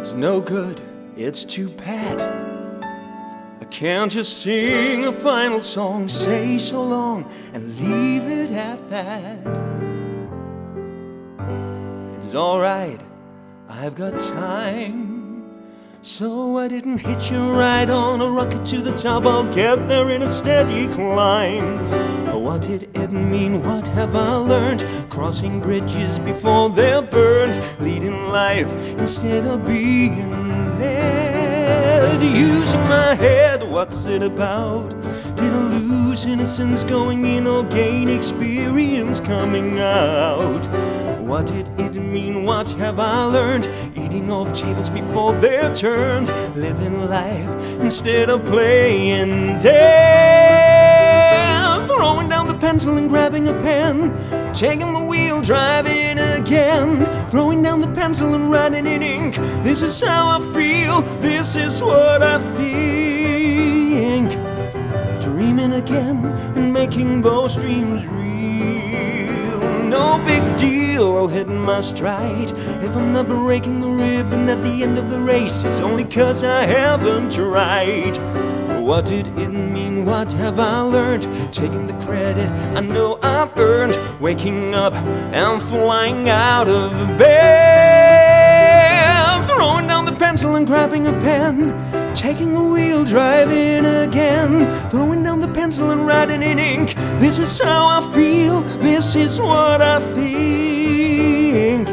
It's no good, it's too bad. I can't just sing a final song, say so long and leave it at that. It's alright, I've got time, so I didn't hitch a ride on a rocket to the top. I'll get there in a steady climb. What did it mean? What have I learned? Crossing bridges before they're burned, leading life instead of being led. Using my head, what's it about? Did I lose innocence going in or gain experience coming out? What did it mean? What have I learned? Eating off tables before they're turned, living life instead of playing dead. Throwing down the pencil and grabbing a pen, taking the wheel, driving again. Throwing down the pencil and writing in ink. This is how I feel, this is what I think. Dreaming again and making those dreams real. No big deal, I'll hit my stride. If I'm not breaking the ribbon at the end of the race, it's only 'cause I haven't tried. What did it mean? What have I learned? Taking the credit I know I've earned, waking up and flying out of bed. Throwing down the pencil and grabbing a pen, taking the wheel, driving again. Throwing down the pencil and writing in ink. This is how I feel, this is what I think.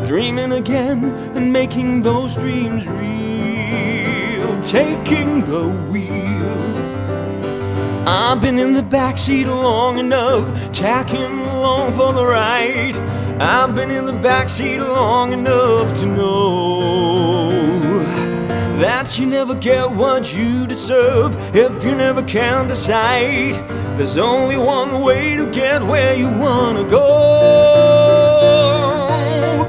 Dreaming again and making those dreams real. Taking the wheel. I've been in the backseat long enough, tacking along for the ride. I've been in the backseat long enough to know that you never get what you deserve if you never can decide. There's only one way to get where you wanna go.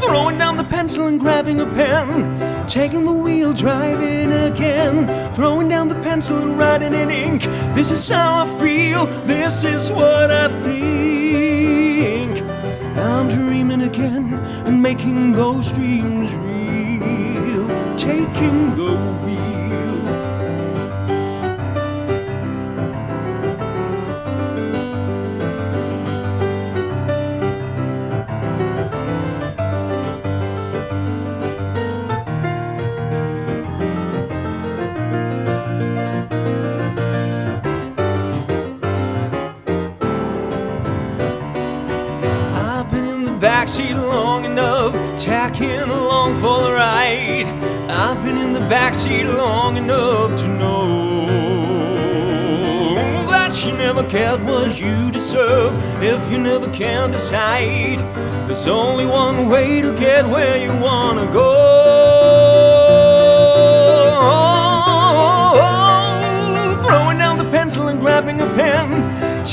Throwing down the pencil and grabbing a pen, taking the wheel, driving again. Throwing down the pencil and writing in ink. This is how I feel, this is what I think. I'm dreaming again and making those dreams real. Taking the wheel. Backseat long enough, tacking along for the ride. I've been in the backseat long enough to know that you never get what you deserve if you never can decide. There's only one way to get where you wanna go. Throwing down the pencil and grabbing a pen,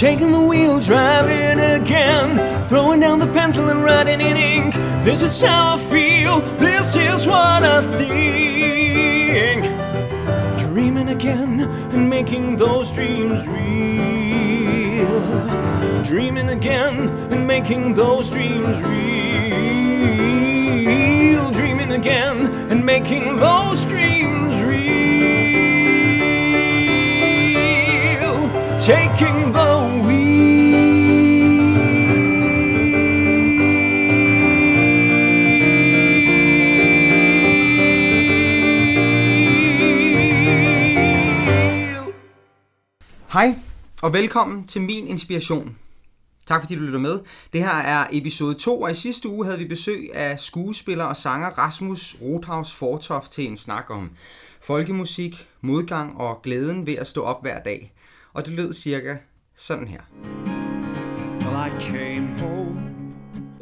taking the wheel, driving again. Throwing down the pencil and writing in ink. This is how I feel, this is what I think. Dreaming again and making those dreams real. Dreaming again and making those dreams real. Dreaming again and making those dreams real. Taking the wheel. Hej og velkommen til min inspiration. Tak fordi du lytter med. Det her er episode 2, og i sidste uge havde vi besøg af skuespiller og sanger Rasmus Rothaus Fortoft til en snak om folkemusik, modgang og glæden ved at stå op hver dag. Og det lød cirka sådan her. Well, I came home.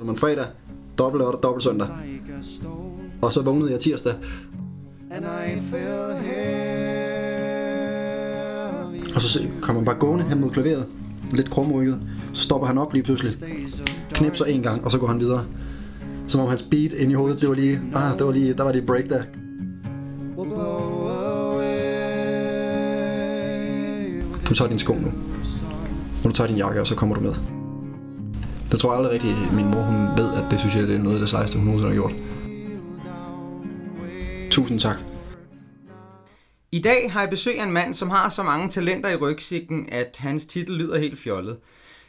Man fredag, dobbelt lørdag, dobbelt søndag. Og så vågnede jeg tirsdag. And I fell heavy. Og så kommer man bare gående hen mod klaveret, lidt krumrykket. Så stopper han op lige pludselig, knipser en gang, og så går han videre. Som om hans beat ind i hovedet, det var lige, der var lige break der. Du tager din sko nu, og du tager din jakke, og så kommer du med. Det tror jeg aldrig rigtigt, min mor hun ved, at det synes jeg, det er noget af det sejeste, hun nogensinde har gjort. Tusind tak. I dag har jeg besøg af en mand, som har så mange talenter i rygsækken, at hans titel lyder helt fjollet.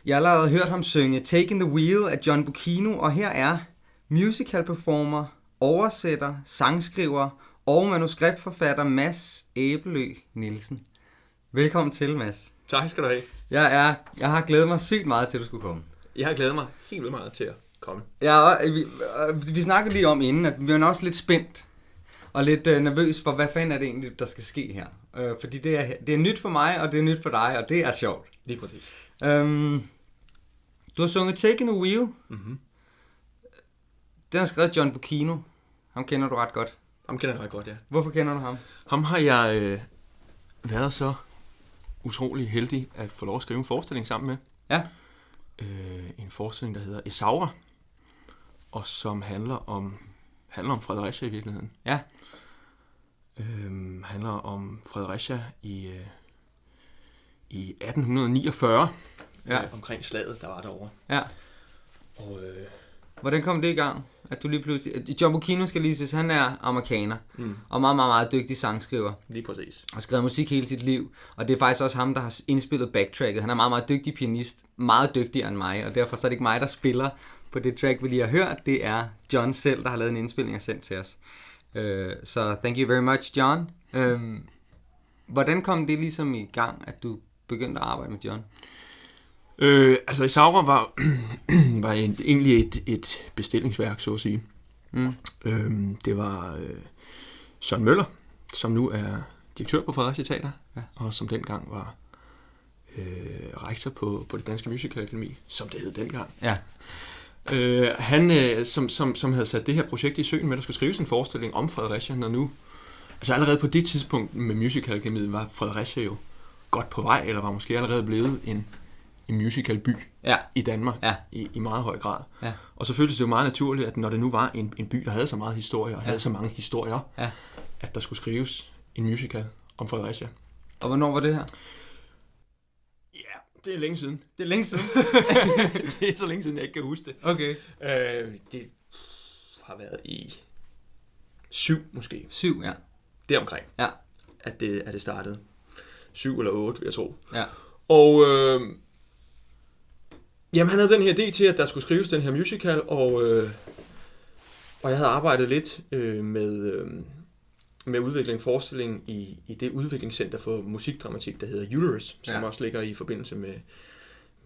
Jeg har allerede hørt ham synge Taking the Wheel af John Bucchino, og her er musical performer, oversætter, sangskriver og manuskriptforfatter Mads Æbelø Nielsen. Velkommen til, Mads. Tak skal du have. Jeg har glædet mig sygt meget til, at du skulle komme. Jeg har glædet mig helt vildt meget til at komme. Ja, vi snakkede lige om inden, at vi er også lidt spændt og lidt nervøs for, hvad fanden er det egentlig, der skal ske her. Fordi det er nyt for mig, og det er nyt for dig, og det er sjovt. Lige præcis. Du har sunget Taking the Wheel. Mm-hmm. Den har skrevet John Bucchino. Ham kender du ret godt. Ham kender jeg ret godt, ja. Hvorfor kender du ham? Ham har jeg været så utrolig heldig at få lov at skrive en forestilling sammen med. Ja. En forestilling, der hedder Esaura, og som handler om Fredericia i virkeligheden. Ja. Handler om Fredericia i 1849, omkring slaget, der var derovre. Ja. Og hvordan kom det i gang? At du lige pludselig... John Bucchino skal lige ses, han er amerikaner, og meget, meget, meget dygtig sangskriver. Lige præcis. Og har skrevet musik hele sit liv, og det er faktisk også ham, der har indspillet backtracket. Han er meget, meget dygtig pianist, meget dygtigere end mig, og derfor så er det ikke mig, der spiller på det track, vi lige har hørt. Det er John selv, der har lavet en indspilning og sendt til os. Så thank you very much, John. Hvordan kom det ligesom i gang, at du begyndte at arbejde med John? Altså Esaura var egentlig et bestillingsværk, så at sige. Det var Søren Møller, som nu er direktør på Fredericia Teater, og som dengang var rektor på det Danske Musicalakademi, som det hed dengang. Ja. Han, som havde sat det her projekt i søen med, at der skulle skrives en forestilling om Fredericia, når nu... Altså allerede på det tidspunkt med Musicalakademiet var Fredericia jo godt på vej, eller var måske allerede blevet en musicalby i Danmark i meget høj grad. Ja. Og så føltes det jo meget naturligt, at når det nu var en by, der havde så meget historie, og havde så mange historier, at der skulle skrives en musical om Fredericia. Og hvornår var det her? Ja, det er længe siden. Det er længe siden? Det er så længe siden, jeg ikke kan huske det. Okay. Det har været i 7 måske. 7, ja. Deromkring. Ja. At det startede. 7 eller 8, vil jeg tro. Ja. Og jamen, han havde den her idé til, at der skulle skrives den her musical, og jeg havde arbejdet lidt med udvikling og forestilling i det udviklingscenter for musikdramatik, der hedder Uterus, som også ligger i forbindelse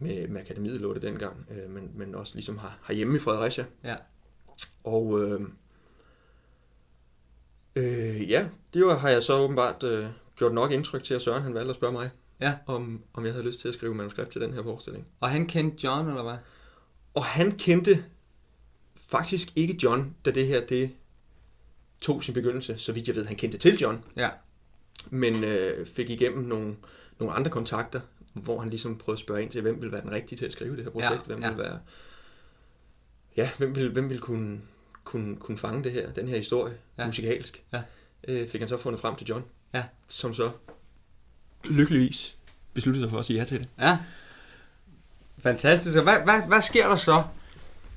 med akademiet, lå det dengang, men også ligesom herhjemme i Fredericia. Ja. Og det har jeg så åbenbart gjort nok indtryk til, at Søren han valgte at spørge mig, om jeg havde lyst til at skrive manuskript til den her forestilling. Og han kendte John, eller hvad? Og han kendte faktisk ikke John, da det her det tog sin begyndelse. Så vidt jeg ved, han kendte til John. Ja. Men fik igennem nogle andre kontakter, hvor han ligesom prøvede at spørge ind til, hvem ville være den rigtige til at skrive det her projekt. Hvem ville være... Ja, hvem ville kunne fange det her, den her historie musikalsk. Ja. Fik han så fundet frem til John. Ja. Som så lykkeligvis besluttede sig for at sige ja til det. Ja. Fantastisk. Og hvad sker der så,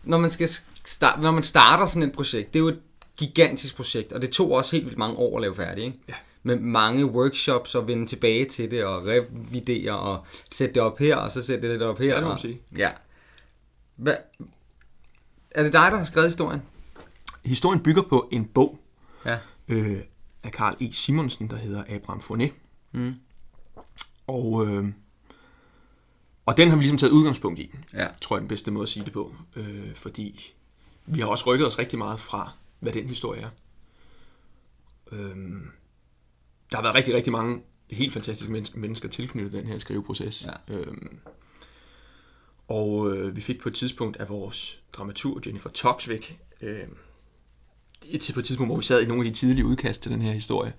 når man starter sådan et projekt? Det er jo et gigantisk projekt, og det tog også helt vildt mange år at lave færdigt, ikke? Ja. Med mange workshops og vende tilbage til det og revidere og sætte det op her og så sætte det op her. Ja, det må man sige. Ja. Er det dig, der har skrevet historien? Historien bygger på en bog af Carl E. Simonsen, der hedder Abraham Fournet. Og den har vi ligesom taget udgangspunkt i, tror jeg er den bedste måde at sige det på. Fordi vi har også rykket os rigtig meget fra, hvad den historie er. Der har været rigtig, rigtig mange helt fantastiske mennesker tilknyttet den her skriveproces. Ja. Vi fik på et tidspunkt af vores dramaturg Jennifer Toksvik, på et tidspunkt, hvor vi sad i nogle af de tidlige udkast til den her historie,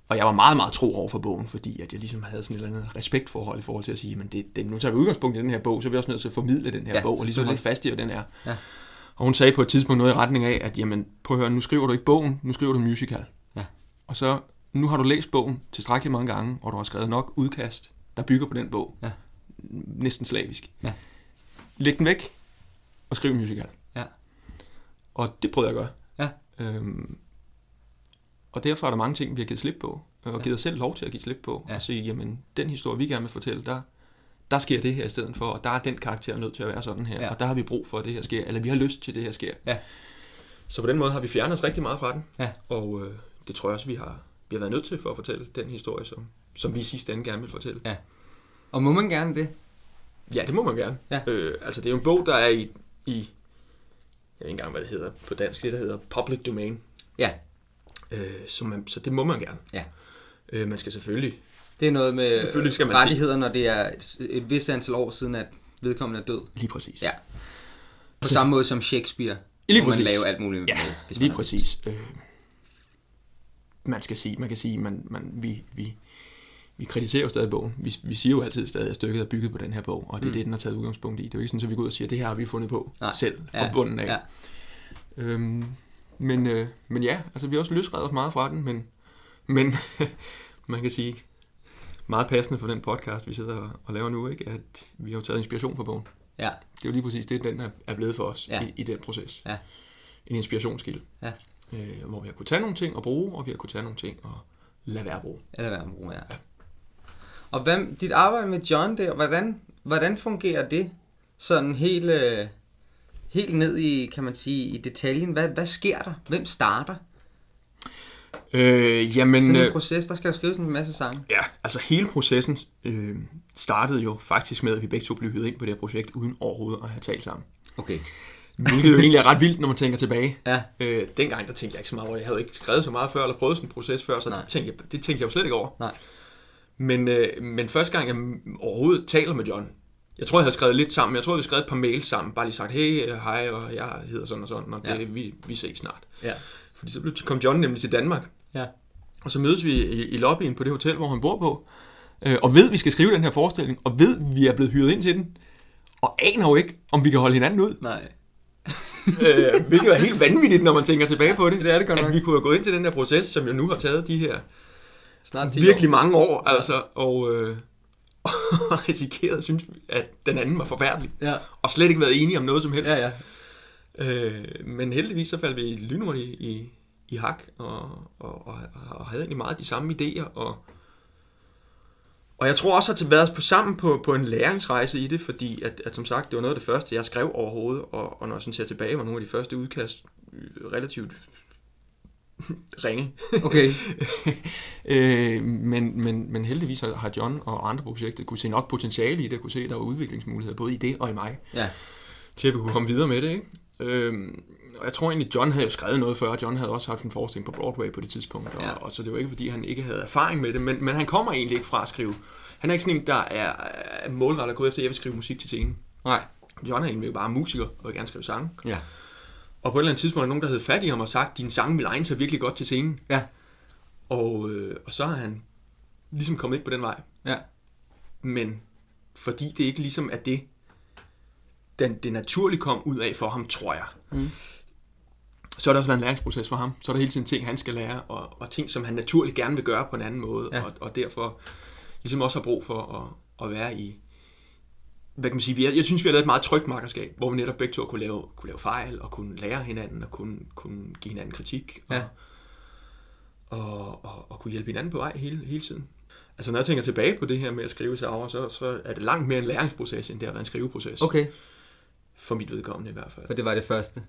og jeg var meget, meget tro over for bogen, fordi at jeg ligesom havde sådan et eller andet respektforhold i forhold til at sige, men nu tager vi udgangspunkt i den her bog, så er vi også nødt til at formidle den her bog, og ligesom holde fast i, hvad den er. Ja. Og hun sagde på et tidspunkt noget i retning af, at jamen, prøv at høre, nu skriver du ikke bogen, nu skriver du musical. Ja. Og så, nu har du læst bogen tilstrækkeligt mange gange, og du har skrevet nok udkast, der bygger på den bog. Ja. Næsten slavisk. Ja. Læg den væk, og skriv musical. Ja. Og det prøvede jeg at gøre. Ja. Og derfor er der mange ting, vi har givet slip på, og givet os selv lov til at give slip på, og sige, jamen, den historie, vi gerne vil fortælle, der sker det her i stedet for, og der er den karakter nødt til at være sådan her, og der har vi brug for, at det her sker, eller vi har lyst til, at det her sker. Ja. Så på den måde har vi fjernet os rigtig meget fra den, Ja. og det tror jeg også, vi har været nødt til for at fortælle den historie, som vi i sidste ende gerne vil fortælle. Ja. Og må man gerne det? Ja, det må man gerne. Ja. Altså, det er jo en bog, der er i jeg ved ikke engang, hvad det hedder på dansk, det der hedder public domain. Ja. Så det må man gerne. Ja. Man skal selvfølgelig... Det er noget med rettigheder, sige. når det er et vist antal år siden, at vedkommende er død. Lige præcis. Ja. På samme måde som Shakespeare, lige hvor præcis. man laver alt muligt Ja, med. Hvis lige man præcis. Man kan sige, vi krediterer jo stadig bogen. Vi siger jo altid stadig, at stykket er bygget på den her bog, og det er det, den har taget udgangspunkt i. Det er jo ikke sådan, at vi går ud og siger, at det her har vi fundet på selv fra bunden af. Ja. Men ja, altså vi har også løsredet os meget fra den, men man kan sige, meget passende for den podcast, vi sidder og laver nu, ikke, at vi har jo taget inspiration fra bogen. Ja. Det er jo lige præcis det, den er blevet for os i den proces. Ja. En inspirationskilde. Ja. Hvor vi har kunnet tage nogle ting og bruge, og vi har kunnet tage nogle ting og lade være at bruge. Eller være med, ja. Og dit arbejde med John der, hvordan fungerer det? Sådan helt ned i, kan man sige, i detaljen. Hvad sker der? Hvem starter? Jamen, sådan en proces, der skal jo skrives en masse sange. Ja, altså hele processen startede jo faktisk med, at vi begge to blev hyret ind på det her projekt, uden overhovedet at have talt sammen. Okay. Hvilket jo egentlig er ret vildt, når man tænker tilbage. Ja. Dengang, der tænkte jeg ikke så meget over. Jeg havde ikke skrevet så meget før, eller prøvet sådan en proces før, så det tænkte jeg jo slet ikke over. Nej. Men første gang, jeg overhovedet taler med John, jeg tror, jeg havde skrevet lidt sammen. Jeg tror, vi havde skrevet et par mails sammen, bare lige sagt, hey, hej, og jeg hedder sådan og sådan, og det, vi ses snart. Ja. Fordi så kom John nemlig til Danmark. Ja. Og så mødes vi i lobbyen på det hotel, hvor han bor på, og ved, vi skal skrive den her forestilling, og ved, vi er blevet hyret ind til den, og aner jo ikke, om vi kan holde hinanden ud. Nej. Hvilket er helt vanvittigt, når man tænker tilbage på det. Det er det godt nok. At vi kunne have gået ind til den her proces, som jo nu har taget de her snart 10 virkelig år. mange år, altså, og risikeret, synes vi, at den anden var forfærdelig, og slet ikke været enige om noget som helst. Ja. Men heldigvis så faldt vi lynhurtigt i hak, og havde egentlig meget de samme idéer, og jeg tror også, at vi har været sammen på en læringsrejse i det, fordi at som sagt, det var noget af det første, jeg skrev overhovedet, og når jeg sådan ser tilbage, var nogle af de første udkast relativt ringe. Okay. men heldigvis har John og andre projekter kunne se nok potentiale i det, kunne se, at der var udviklingsmuligheder, både i det og i mig, til at vi kunne komme videre med det, ikke? Og jeg tror egentlig, John havde jo skrevet noget før. John havde også haft en forestilling på Broadway på det tidspunkt, og så det var ikke, fordi han ikke havde erfaring med det, men han kommer egentlig ikke fra at skrive. Han er ikke sådan en, der er målrettet gået efter, at jeg vil skrive musik til scenen. Nej. John er egentlig bare musiker, og vil gerne skrive sange. Ja. Og på et eller andet tidspunkt er der nogen, der havde fat i ham og sagt, din sange vil egne sig virkelig godt til scenen. Ja. Og så er han ligesom kommet ind på den vej. Ja. Men fordi det ikke ligesom er det naturligt kom ud af for ham, tror jeg. Så har det også været en læringsproces for ham. Så er der hele tiden ting, han skal lære, og ting, som han naturligt gerne vil gøre på en anden måde, og derfor ligesom også har brug for at være i, hvad kan man sige, jeg synes, vi har lavet et meget trygt makkerskab, hvor vi netop begge to kunne lave fejl, og kunne lære hinanden, og kunne give hinanden kritik, og kunne hjælpe hinanden på vej hele tiden. Altså når jeg tænker tilbage på det her med at skrive sauer, så er det langt mere en læringsproces, end det har været en skriveproces. Okay. For mit vedkommende i hvert fald. For det var det første.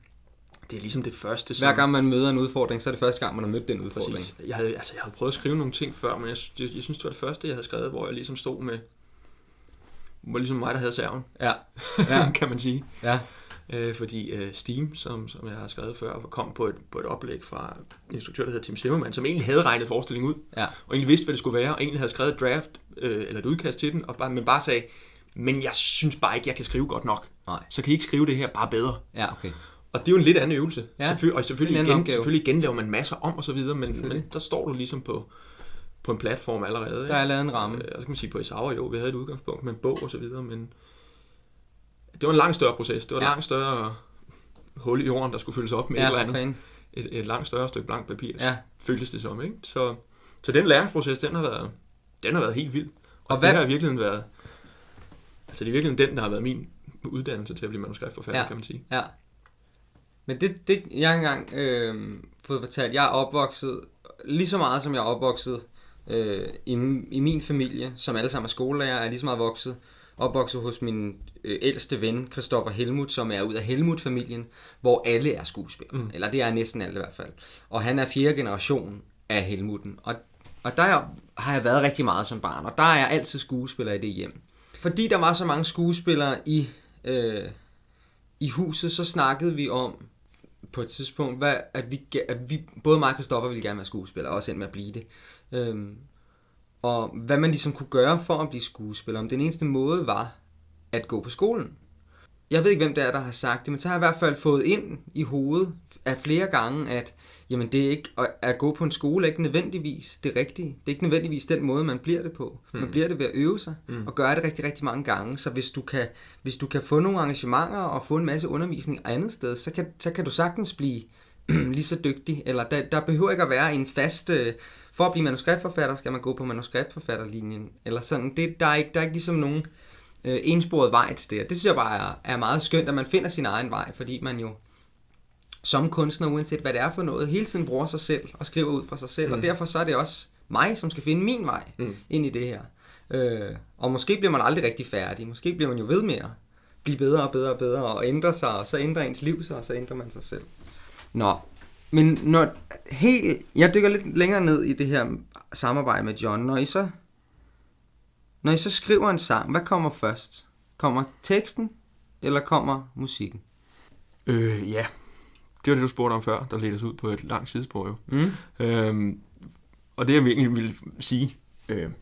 Det er ligesom det første. Hver gang man møder en udfordring, så er det første gang, man har mødt den udfordring. Præcis. Jeg havde prøvet at skrive nogle ting før, men jeg synes, det var det første, jeg havde skrevet, hvor jeg ligesom stod med, hvor ligesom mig, der havde serven. Ja. Kan man sige. Ja. Fordi Steam, som jeg har skrevet før, kom på et oplæg fra en instruktør, der hedder Tim Zimmermann, som egentlig havde regnet forestillingen ud, og egentlig vidste, hvad det skulle være, og egentlig havde skrevet et draft, eller et udkast til den, men bare sagde, men jeg synes bare ikke, jeg kan skrive godt nok. Nej. Så kan I ikke skrive det her bare bedre. Ja, okay. Og det er jo en lidt anden øvelse. Ja. Selvfølgelig igen laver man masser om og så videre, men der står du ligesom på en platform allerede. Der er lavet en ramme. Og så kan man sige, på Sauer jo, vi havde et udgangspunkt med en bog og så videre, men det var en langt større proces. Det var en langt større hul i jorden, der skulle fyldes op med et eller andet. Et langt større stykke blankt papir, føltes det som, ikke? Så den læringsproces, den har været helt vild. Og det har i virkeligheden været, altså det er virkelig den, der har været min uddannelse til at blive manuskriptforfatter, kan man sige. Ja. Men det jeg har engang fået fortalt, jeg er opvokset lige så meget som jeg er opvokset i min familie, som alle sammen er skolelærer, er lige så meget opvokset hos min ældste ven, Christoffer Helmut, som er ud af Helmut-familien, hvor alle er skuespillere. Eller det er næsten alle i hvert fald. Og han er 4. generation af Helmuten. Og der har jeg været rigtig meget som barn, og der er jeg altid skuespiller i det hjem. Fordi der var så mange skuespillere i huset, så snakkede vi om på et tidspunkt, at vi både mig og Christoffer ville gerne være skuespillere, og også endte med at blive det. Og hvad man ligesom kunne gøre for at blive skuespiller. Om den eneste måde var at gå på skolen. Jeg ved ikke, hvem det er, der har sagt det, men så har jeg i hvert fald fået ind i hovedet af flere gange, at jamen, det er ikke at gå på en skole er ikke nødvendigvis det rigtige. Det er ikke nødvendigvis den måde, man bliver det på. Man bliver det ved at øve sig og gøre det rigtig, rigtig mange gange. Så hvis du kan få nogle arrangementer og få en masse undervisning andet sted, så kan du sagtens blive lige så dygtig. Eller der behøver ikke at være en fast... For at blive manuskriptforfatter, skal man gå på manuskriptforfatterlinjen. Eller sådan. Der er ikke ligesom nogen ensporet vej til det. Det synes jeg bare er meget skønt, at man finder sin egen vej, fordi man jo som kunstner, uanset hvad det er for noget, hele tiden bruger sig selv og skriver ud fra sig selv. Og derfor så er det også mig, som skal finde min vej ind i det her. Og måske bliver man aldrig rigtig færdig. Måske bliver man jo ved med at blive bedre og bedre og bedre og ændre sig, og så ændrer ens liv sig, og så ændrer man sig selv. Nå, men jeg dykker lidt længere ned i det her samarbejde med John. Når I så skriver en sang, hvad kommer først? Kommer teksten, eller kommer musikken? Ja, det var det, du spurgte om før, der ledte os ud på et langt sidespor jo. Og det, jeg virkelig ville sige, det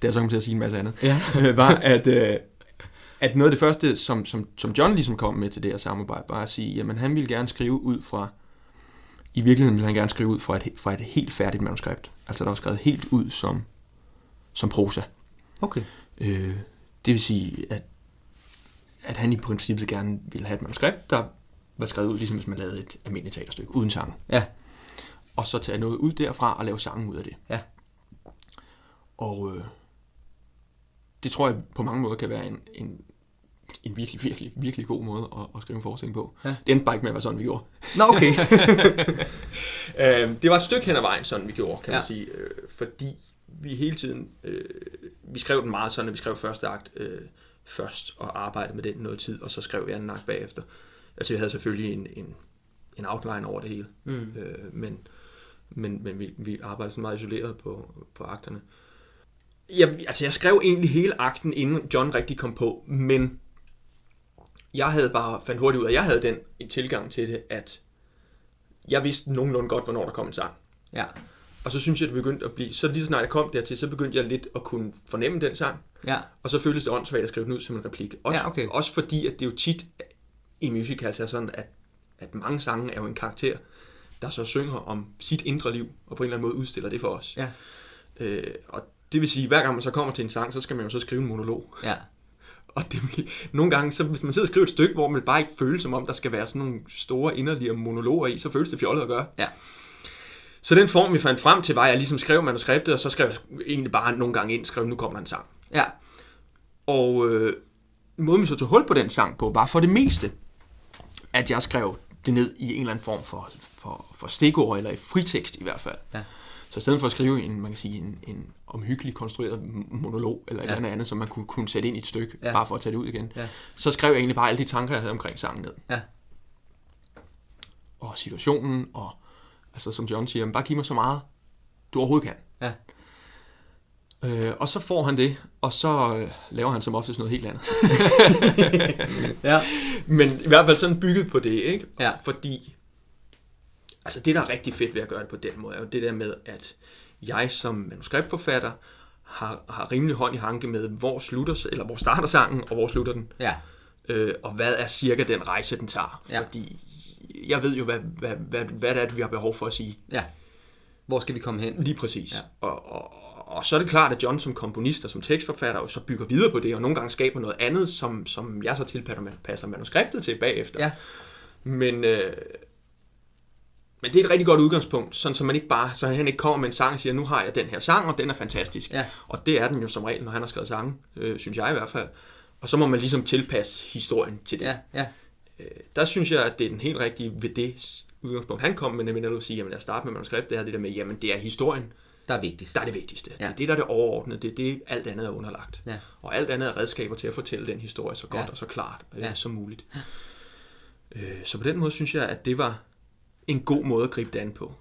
er så kommet til at sige en masse andet, var, at noget af det første, som John ligesom kom med til det her samarbejde, var at sige, jamen han ville gerne skrive ud fra, i virkeligheden ville han gerne skrive ud fra et helt færdigt manuskript. Altså der var skrevet helt ud som prosa. Okay. Det vil sige, at han i princippet gerne ville have et manuskript, der var skrevet ud, ligesom hvis man lavede et almindeligt teaterstykke, uden sang. Ja. Og så tage noget ud derfra og lave sangen ud af det. Ja. Og det tror jeg på mange måder kan være en virkelig, virkelig, virkelig god måde at skrive en forestilling på. Ja. Det endte bare ikke med at være sådan, vi gjorde. Nå, okay. Det var et stykke hen ad vejen, sådan vi gjorde, kan man sige. Fordi vi hele tiden, vi skrev den meget sådan, at vi skrev første akt først, og arbejdede med den noget tid, og så skrev vi anden akt bagefter. Altså vi havde selvfølgelig en outline over det hele, men vi arbejdede sådan meget isoleret på akterne. Jeg skrev egentlig hele akten, inden John rigtig kom på, men jeg fandt hurtigt ud af, at jeg havde den tilgang til det, at jeg vidste nogenlunde godt, hvornår der kom en sang. Ja. Og så synes jeg, det begyndte at blive, så lige så snart jeg kom dertil, så begyndte jeg lidt at kunne fornemme den sang. Ja. Og så føltes det åndssvagt at skrive den ud som en replik. Også fordi, at det jo tit i musicals er sådan, at mange sange er jo en karakter, der så synger om sit indre liv, og på en eller anden måde udstiller det for os. Ja. Og det vil sige, hver gang man så kommer til en sang, så skal man jo så skrive en monolog. Ja. Og nogle gange, så hvis man sidder og skriver et stykke, hvor man bare ikke føler som om, der skal være sådan nogle store inderlige monologer i, så føles det fjollet at gøre. Ja. Så den form, vi fandt frem til, var, at jeg ligesom skrev manuskriptet, og så skrev jeg egentlig bare nogle gange ind, nu kommer der en sang. Ja. Og måden vi så tog hul på den sang på, var for det meste, at jeg skrev det ned i en eller anden form for stikord, eller i fritekst i hvert fald. Ja. Så i stedet for at skrive en omhyggelig konstrueret monolog, eller et eller andet, som man kunne sætte ind i et stykke, bare for at tage det ud igen, så skrev jeg egentlig bare alle de tanker, jeg havde omkring sangen ned. Ja. Og situationen, og altså som John siger, bare giv mig så meget, du overhovedet kan. Ja. Og så får han det, og så laver han som oftest noget helt andet. Ja. Men i hvert fald sådan bygget på det, ikke? Ja. Fordi, altså det, der er rigtig fedt ved at gøre det på den måde, er jo det der med, at jeg som manuskriptforfatter har rimelig hånd i hanke med, hvor starter sangen, og hvor slutter den. Ja. Og hvad er cirka den rejse, den tager. Ja. Fordi jeg ved jo, hvad det er, vi har behov for at sige. Ja. Hvor skal vi komme hen? Lige præcis. Ja. Og så er det klart, at John som komponist og som tekstforfatter jo så bygger videre på det, og nogle gange skaber noget andet, som jeg så tilpasser manuskriptet til bagefter. Ja. Men det er et rigtig godt udgangspunkt, sådan så man ikke bare, så han ikke kommer med en sang og siger, nu har jeg den her sang, og den er fantastisk. Ja. Og det er den jo som regel, når han har skrevet sange, synes jeg i hvert fald. Og så må man ligesom tilpasse historien til det. Ja. Ja. Der synes jeg, at det er den helt rigtige ved det, udgangspunkt, han kom med, nemlig når du siger, jamen lad os starte med manuskript, det der med, jamen det er historien, Der er vigtigst. der er det vigtigste. Ja. Det er det, der er det overordnede, det er det, alt andet er underlagt. Ja. Og alt andet er redskaber til at fortælle den historie så godt og så klart som muligt. Så på den måde synes jeg, at det var en god måde at gribe det an på.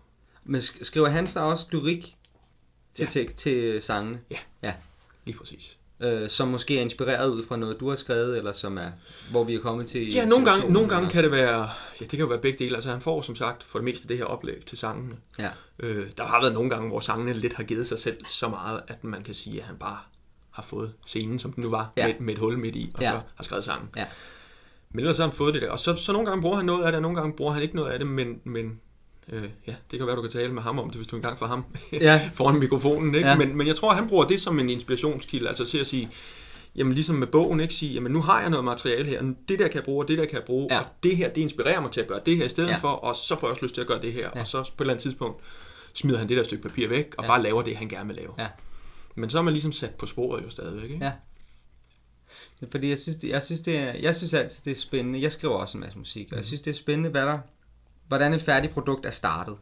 Men skriver han så også lyrik til tekst til sangene? Ja, lige præcis. Som måske er inspireret ud fra noget, du har skrevet, eller som er, hvor vi er kommet til... Ja, nogle gange kan det være... Ja, det kan jo være begge dele. Altså han får som sagt for det meste det her oplæg til sangene. Ja. Der har været nogle gange, hvor sangene lidt har givet sig selv så meget, at man kan sige, at han bare har fået scenen, som den nu var, med et hul midt i, og så har skrevet sangen. Ja. Men ellers har han fået det der. Og så nogle gange bruger han noget af det, og nogle gange bruger han ikke noget af det, men det kan være, du kan tale med ham om det, hvis du engang får ham foran mikrofonen. Ikke? Ja. Men jeg tror, han bruger det som en inspirationskilde, altså til at sige, jamen ligesom med bogen, ikke sige, jamen nu har jeg noget materiale her, det der kan jeg bruge, og det der kan jeg bruge, og det her, det inspirerer mig til at gøre det her i stedet for, og så får jeg også lyst til at gøre det her, og så på et eller andet tidspunkt smider han det der stykke papir væk, og bare laver det, han gerne vil lave. Ja. Men så er man ligesom sat på sporet jo stadigvæk, ikke? Ja. Fordi jeg synes altid, det er spændende. Jeg skriver også en masse musik, og jeg synes, det er spændende, hvordan et færdigt produkt er startet.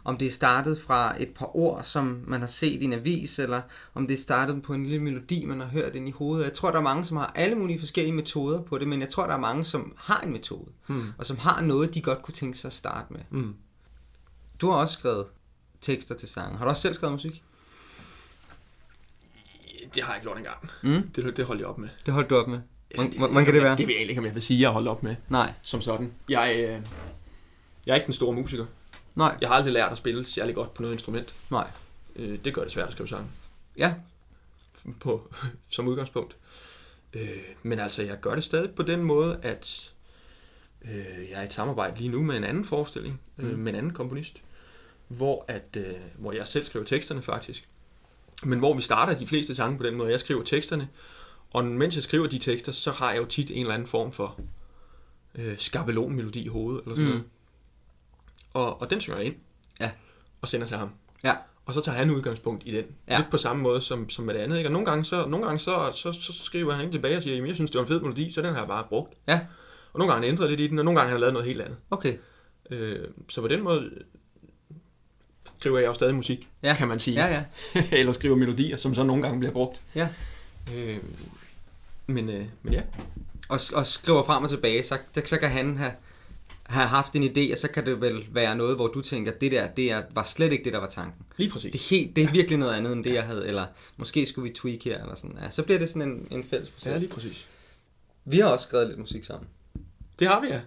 Om det er startet fra et par ord, som man har set i en avis, eller om det er startet på en lille melodi, man har hørt ind i hovedet. Jeg tror, der er mange, som har alle mulige forskellige metoder på det, men jeg tror, der er mange, som har en metode, og som har noget, de godt kunne tænke sig at starte med. Du har også skrevet tekster til sange. Har du også selv skrevet musik? Det har jeg gjort engang. Det holdt jeg op med. Det holdt du op med? Hvordan kan det være? Det ved jeg ikke, om jeg vil sige, at jeg holdt op med. Nej. Som sådan. Jeg er ikke den store musiker. Nej. Jeg har aldrig lært at spille særlig godt på noget instrument. Nej. Det gør det svært at skrive sange. Ja. Som udgangspunkt. Men altså, jeg gør det stadig på den måde, at jeg er i et samarbejde lige nu med en anden forestilling, med en anden komponist, hvor jeg selv skriver teksterne faktisk. Men hvor vi starter de fleste sange på den måde. Jeg skriver teksterne, og mens jeg skriver de tekster, så har jeg jo tit en eller anden form for skabelonmelodi i hovedet, eller sådan noget. Og den synger jeg ind, og sender til ham. Ja. Og så tager han udgangspunkt i den. Ja. Lidt på samme måde som med det andet. Ikke? Og nogle gange så skriver han tilbage og siger, jamen jeg synes, det var en fed melodi, så den har jeg bare brugt. Ja. Og nogle gange har han ændret lidt i den, og nogle gange har han lavet noget helt andet. Okay. Så på den måde skriver jeg jo stadig musik, kan man sige. Ja. Eller skriver melodier, som så nogle gange bliver brugt. Ja. Men ja. Og skriver frem og tilbage, så kan han have haft en idé, og så kan det vel være noget, hvor du tænker, det var slet ikke det, der var tanken. Lige præcis. Det er virkelig noget andet, end det, jeg havde, eller måske skulle vi tweak her, eller sådan. Ja, så bliver det sådan en fælles proces. Ja, lige præcis. Vi har også skrevet lidt musik sammen. Det har vi, ja.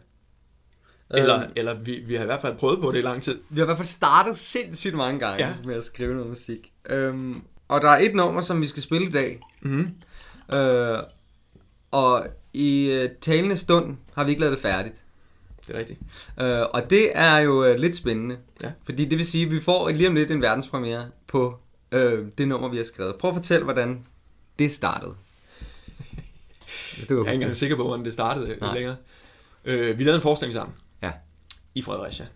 Eller vi har i hvert fald prøvet på det i lang tid. Vi har i hvert fald startet sindssygt mange gange med at skrive noget musik. Og der er et nummer, som vi skal spille i dag. Og i talende stund har vi ikke lavet det færdigt. Det er rigtigt. Og det er jo lidt spændende. Ja. Fordi det vil sige, at vi får lige om lidt en verdenspremiere på det nummer, vi har skrevet. Prøv at fortælle, hvordan det startede. Jeg er ikke engang sikker på, hvordan det startede længere. Vi lavede en forestilling sammen. Ja. I Fredericia.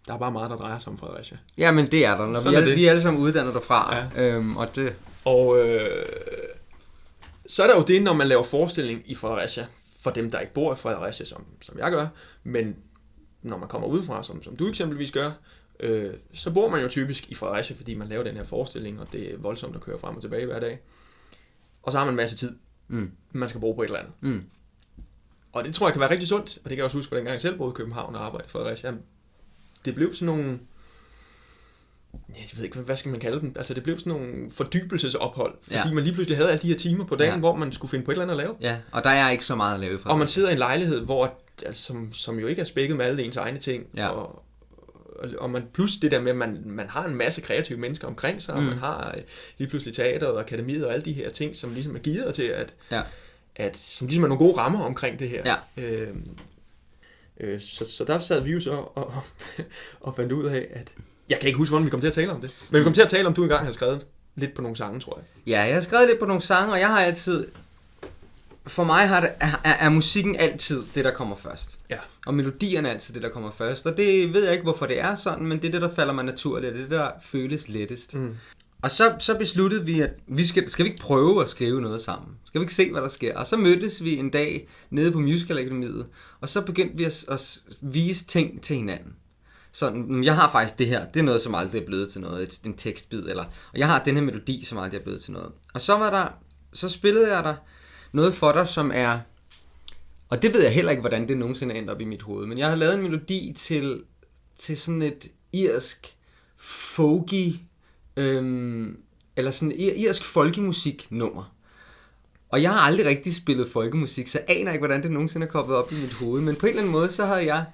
Der er bare meget, der drejer sig om Fredericia. Ja, men det er der. Når vi er alle sammen uddannet derfra. Ja. Og så er der jo det, når man laver forestilling i Fredericia, for dem, der ikke bor i Fredericia, som jeg gør, men når man kommer udefra, som du eksempelvis gør, så bor man jo typisk i Fredericia, fordi man laver den her forestilling, og det er voldsomt at køre frem og tilbage hver dag. Og så har man en masse tid, man skal bruge på et eller andet. Og det tror jeg kan være rigtig sundt, og det kan jeg også huske, for dengang jeg selv boede i København og arbejdede i Fredericia. Det blev sådan nogle... Jeg ved ikke, hvad skal man kalde dem? Altså det blev sådan nogle fordybelsesophold, fordi man lige pludselig havde alle de her timer på dagen, hvor man skulle finde på et eller andet at lave. Ja, og der er ikke så meget at lave fra. Og man sidder i en lejlighed, hvor, som jo ikke er spækket med alle ens egne ting, og man plus det der med, at man har en masse kreative mennesker omkring sig, og man har lige pludselig teateret og akademiet og alle de her ting, som ligesom er givet til, at som ligesom er nogle gode rammer omkring det her. Ja. Så der sad vi jo så og fandt ud af, at jeg kan ikke huske, hvordan vi kom til at tale om det. Men vi kom til at tale om, du engang havde skrevet lidt på nogle sange, tror jeg. Ja, jeg har skrevet lidt på nogle sange, og jeg har altid... For mig er musikken altid det, der kommer først. Ja. Og melodierne er altid det, der kommer først. Og det ved jeg ikke, hvorfor det er sådan, men det er det, der falder mig naturligt. Det er det, der føles lettest. Og så besluttede vi, at skal vi ikke prøve at skrive noget sammen? Skal vi ikke se, hvad der sker? Og så mødtes vi en dag nede på Musical Akademiet, og så begyndte vi at vise ting til hinanden. Sådan, jeg har faktisk det her, det er noget, som aldrig er blevet til noget, en tekstbid, og jeg har den her melodi, som aldrig er blevet til noget. Og så spillede jeg der noget for dig, som er, og det ved jeg heller ikke, hvordan det nogensinde er endt op i mit hoved, men jeg har lavet en melodi til sådan et irsk folky, eller sådan irsk folkemusiknummer. Og jeg har aldrig rigtig spillet folkemusik, så jeg aner ikke, hvordan det nogensinde er kommet op i mit hoved, men på en eller anden måde, så havde jeg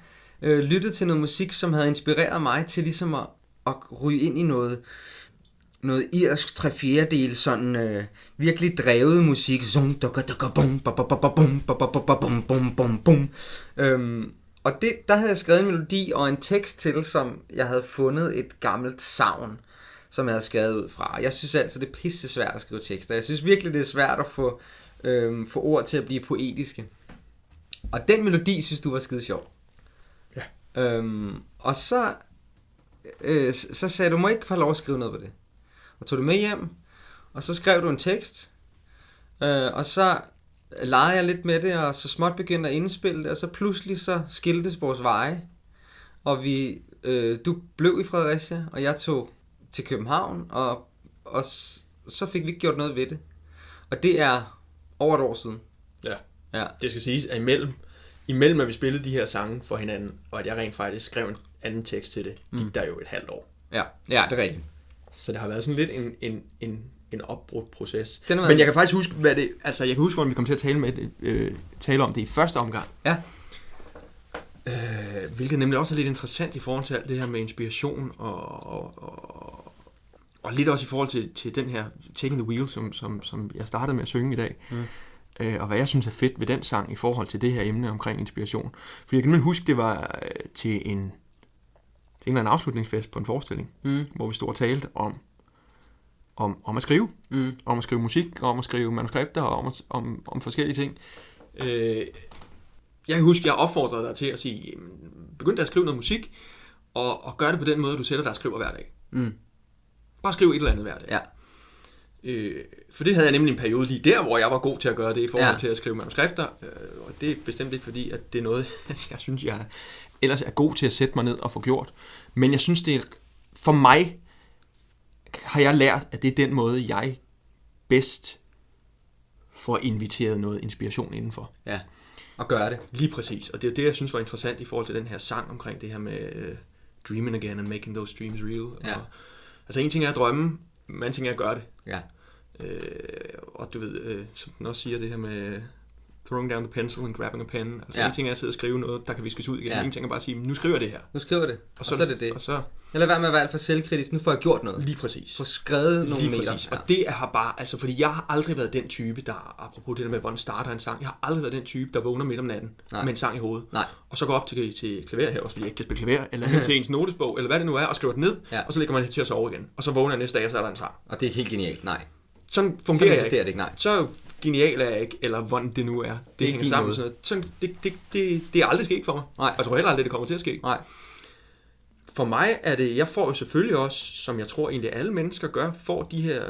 lyttet til noget musik, som havde inspireret mig til ligesom at ryge ind i noget irsk 3/4 sådan virkelig drevet musik. Og der havde jeg skrevet en melodi og en tekst til, som jeg havde fundet et gammelt sagn, som jeg havde skrevet ud fra. Jeg synes altid, det er pisse svært at skrive tekster. Jeg synes virkelig, det er svært at få ord til at blive poetiske. Og den melodi, synes du var skide sjov. Ja. Og så sagde du, må ikke få lov at skrive noget på det. Og tog det med hjem, og så skrev du en tekst, og så legede jeg lidt med det, og så småt begyndte at indspille det, og så pludselig så skiltes vores veje, og du blev i Fredericia, og jeg tog til København, og så fik vi ikke gjort noget ved det. Og det er over et år siden. Ja. Det skal siges, at imellem at vi spillede de her sange for hinanden, og at jeg rent faktisk skrev en anden tekst til det, gik der jo et halvt år. Ja, det er rigtigt. Så det har været sådan lidt en opbrudt proces. Men jeg kan faktisk huske, hvordan vi kom til at tale om det i første omgang. Ja. Hvilket nemlig også er lidt interessant i forhold til alt det her med inspiration, og lidt også i forhold til den her Taking the Wheel, som jeg startede med at synge i dag. Og hvad jeg synes er fedt ved den sang i forhold til det her emne omkring inspiration. For jeg kan nemlig huske, det var til en afslutningsfest på en forestilling, hvor vi stod og talte om at skrive. Om at skrive musik, om at skrive manuskripter, og om forskellige ting. Jeg kan huske, jeg opfordrede dig til at sige, begynd at skrive noget musik, og gør det på den måde, du sætter dig og skriver hver dag. Bare skriv et eller andet hver dag. Ja. For det havde jeg nemlig en periode lige der, hvor jeg var god til at gøre det i forhold til at skrive manuskripter. Og det er bestemt ikke fordi, at det er noget, jeg synes, jeg ellers er god til at sætte mig ned og få gjort. Men jeg synes, det er, for mig har jeg lært, at det er den måde, jeg bedst får inviteret noget inspiration indenfor. Ja, og gøre det. Lige præcis. Og det er det, jeg synes var interessant i forhold til den her sang omkring det her med dreaming again and making those dreams real. Ja. Og, altså en ting er at drømme, men anden ting er at gøre det. Ja. Og du ved, som den også siger, det her med throwing down the pencil and grabbing a pen. Altså en ting er at sidde og skrive noget, der kan viskes ud igen. En ting er bare at sige, nu skriver jeg det her. Nu skriver det, og så er det det. Og så eller hvad med at være alt for selvkritisk, nu får jeg gjort noget. Lige præcis. Få skrevet nogle meter. Præcis. Og det har bare, altså fordi jeg har aldrig været den type, der, apropos det der med, hvordan starter en sang, jeg har aldrig været den type, der vågner midt om natten med en sang i hovedet. Nej. Og så går op til klaver her, også fordi jeg ikke kan spille klaver, eller hen til ens notesbog, eller hvad det nu er, og skriver det ned, og så lægger man det til at sove igen. Og så vågner jeg næste dag, og så er der en sang. Og det er helt genialt, nej. Sådan fungerer jeg ikke. Det ikke, nej. Så genial er jeg ikke, eller hvordan det nu er. Det hænger sammen sådan noget. Det er aldrig sket for mig. Nej. Og jeg tror heller aldrig, det kommer til at ske. Nej. For mig er det, jeg får jo selvfølgelig også, som jeg tror egentlig alle mennesker gør, får de her